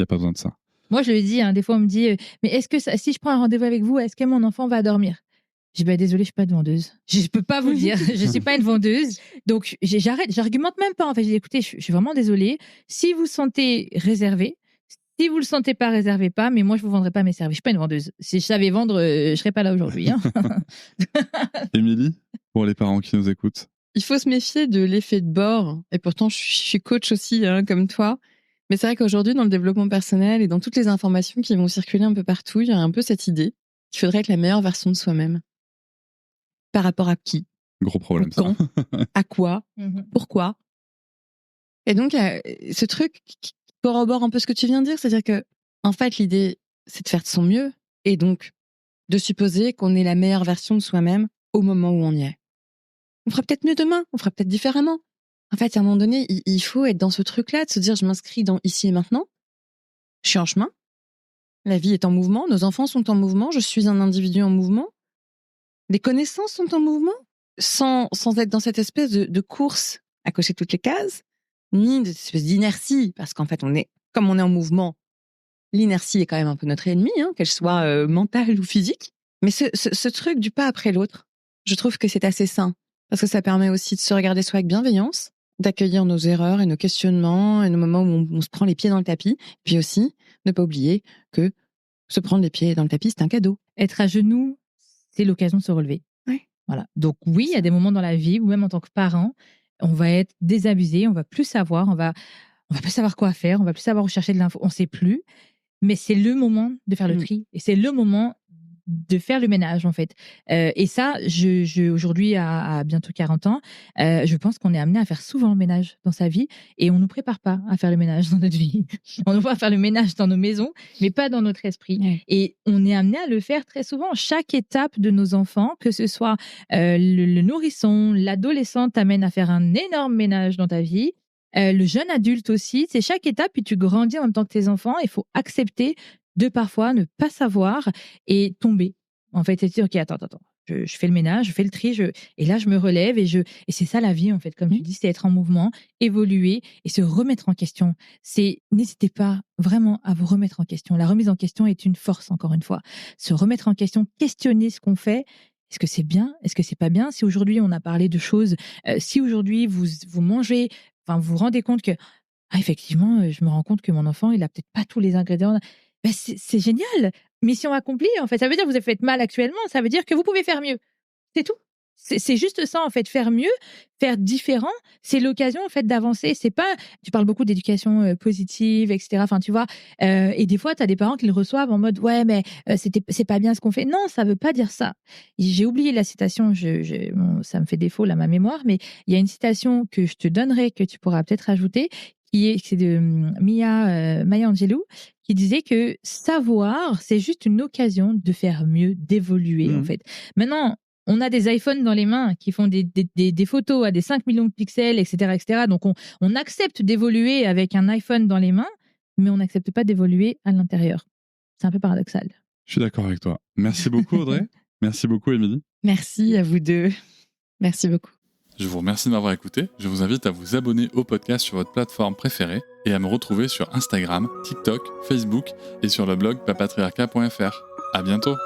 a pas besoin de ça. Moi, je le dis, des fois, on me dit, mais est-ce que si je prends un rendez-vous avec vous, est-ce que mon enfant va dormir? Je dis, désolée, je suis pas de vendeuse. Je peux pas vous le dire. Je suis pas une vendeuse. Donc, j'arrête. J'argumente même pas. En fait, je dis, écoutez, je suis vraiment désolée. Si vous sentez réservé, si vous le sentez pas, réservez pas. Mais moi, je vous vendrai pas mes services. Je suis pas une vendeuse. Si je savais vendre, je serais pas là aujourd'hui. Émilie, pour les parents qui nous écoutent. Il faut se méfier de l'effet de bord. Et pourtant, je suis coach aussi, comme toi. Mais c'est vrai qu'aujourd'hui, dans le développement personnel et dans toutes les informations qui vont circuler un peu partout, il y a un peu cette idée qu'il faudrait être la meilleure version de soi-même. Par rapport à qui? Gros problème, quand, ça. à quoi? Pourquoi? Et donc, ce truc qui corrobore un peu ce que tu viens de dire, c'est-à-dire que, en fait, l'idée, c'est de faire de son mieux et donc de supposer qu'on est la meilleure version de soi-même au moment où on y est. On fera peut-être mieux demain, on fera peut-être différemment. En fait, à un moment donné, il faut être dans ce truc-là, de se dire, je m'inscris dans ici et maintenant, je suis en chemin, la vie est en mouvement, nos enfants sont en mouvement, je suis un individu en mouvement, les connaissances sont en mouvement, sans être dans cette espèce de course à cocher toutes les cases, ni de cette espèce d'inertie, parce qu'en fait, comme on est en mouvement, l'inertie est quand même un peu notre ennemi, qu'elle soit mentale ou physique. Mais ce truc du pas après l'autre, je trouve que c'est assez sain, parce que ça permet aussi de se regarder soi avec bienveillance, d'accueillir nos erreurs et nos questionnements et nos moments où on se prend les pieds dans le tapis, puis aussi ne pas oublier que se prendre les pieds dans le tapis, c'est un cadeau. Être à genoux, c'est l'occasion de se relever. Oui. Voilà. Donc oui, il y a des moments dans la vie où même en tant que parent, on va être désabusé, on va plus savoir, on va plus savoir quoi faire, on va plus savoir où chercher de l'info, on sait plus. Mais c'est le moment de faire le tri et c'est le moment de faire le ménage en fait. Et ça, aujourd'hui à bientôt 40 ans, je pense qu'on est amené à faire souvent le ménage dans sa vie et on nous prépare pas à faire le ménage dans notre vie. On nous voit faire le ménage dans nos maisons, mais pas dans notre esprit. Ouais. Et on est amené à le faire très souvent. Chaque étape de nos enfants, que ce soit le nourrisson, l'adolescent t'amène à faire un énorme ménage dans ta vie. Le jeune adulte aussi, c'est chaque étape, puis tu grandis en même temps que tes enfants. Il faut accepter de parfois ne pas savoir et tomber. En fait, c'est dire, ok, attends, je fais le ménage, je fais le tri, et là, je me relève et c'est ça la vie, en fait, comme tu dis, c'est être en mouvement, évoluer et se remettre en question. N'hésitez pas vraiment à vous remettre en question. La remise en question est une force, encore une fois. Se remettre en question, questionner ce qu'on fait. Est-ce que c'est bien? Est-ce que c'est pas bien? Si aujourd'hui, on a parlé de choses, si aujourd'hui, vous mangez, enfin, vous vous rendez compte que, effectivement, je me rends compte que mon enfant, il a peut-être pas tous les ingrédients. Ben, c'est génial. Mission accomplie, en fait. Ça veut dire que vous avez fait mal actuellement. Ça veut dire que vous pouvez faire mieux. C'est tout. C'est juste ça, en fait. Faire mieux, faire différent, c'est l'occasion, en fait, d'avancer. C'est pas, tu parles beaucoup d'éducation positive, etc. Enfin, tu vois, et des fois, tu as des parents qui le reçoivent en mode, ouais, mais c'est pas bien ce qu'on fait. Non, ça veut pas dire ça. J'ai oublié la citation, ça me fait défaut, là, ma mémoire, mais il y a une citation que je te donnerai, que tu pourras peut-être ajouter, c'est de Maya Angelou, qui disait que savoir, c'est juste une occasion de faire mieux, d'évoluer, en fait. Maintenant, on a des iPhones dans les mains qui font des photos à des 5 millions de pixels, etc., etc. Donc, on accepte d'évoluer avec un iPhone dans les mains, mais on n'accepte pas d'évoluer à l'intérieur. C'est un peu paradoxal. Je suis d'accord avec toi. Merci beaucoup, Audrey. Merci beaucoup, Émilie. Merci à vous deux. Merci beaucoup. Je vous remercie de m'avoir écouté. Je vous invite à vous abonner au podcast sur votre plateforme préférée et à me retrouver sur Instagram, TikTok, Facebook et sur le blog papatriarca.fr. À bientôt.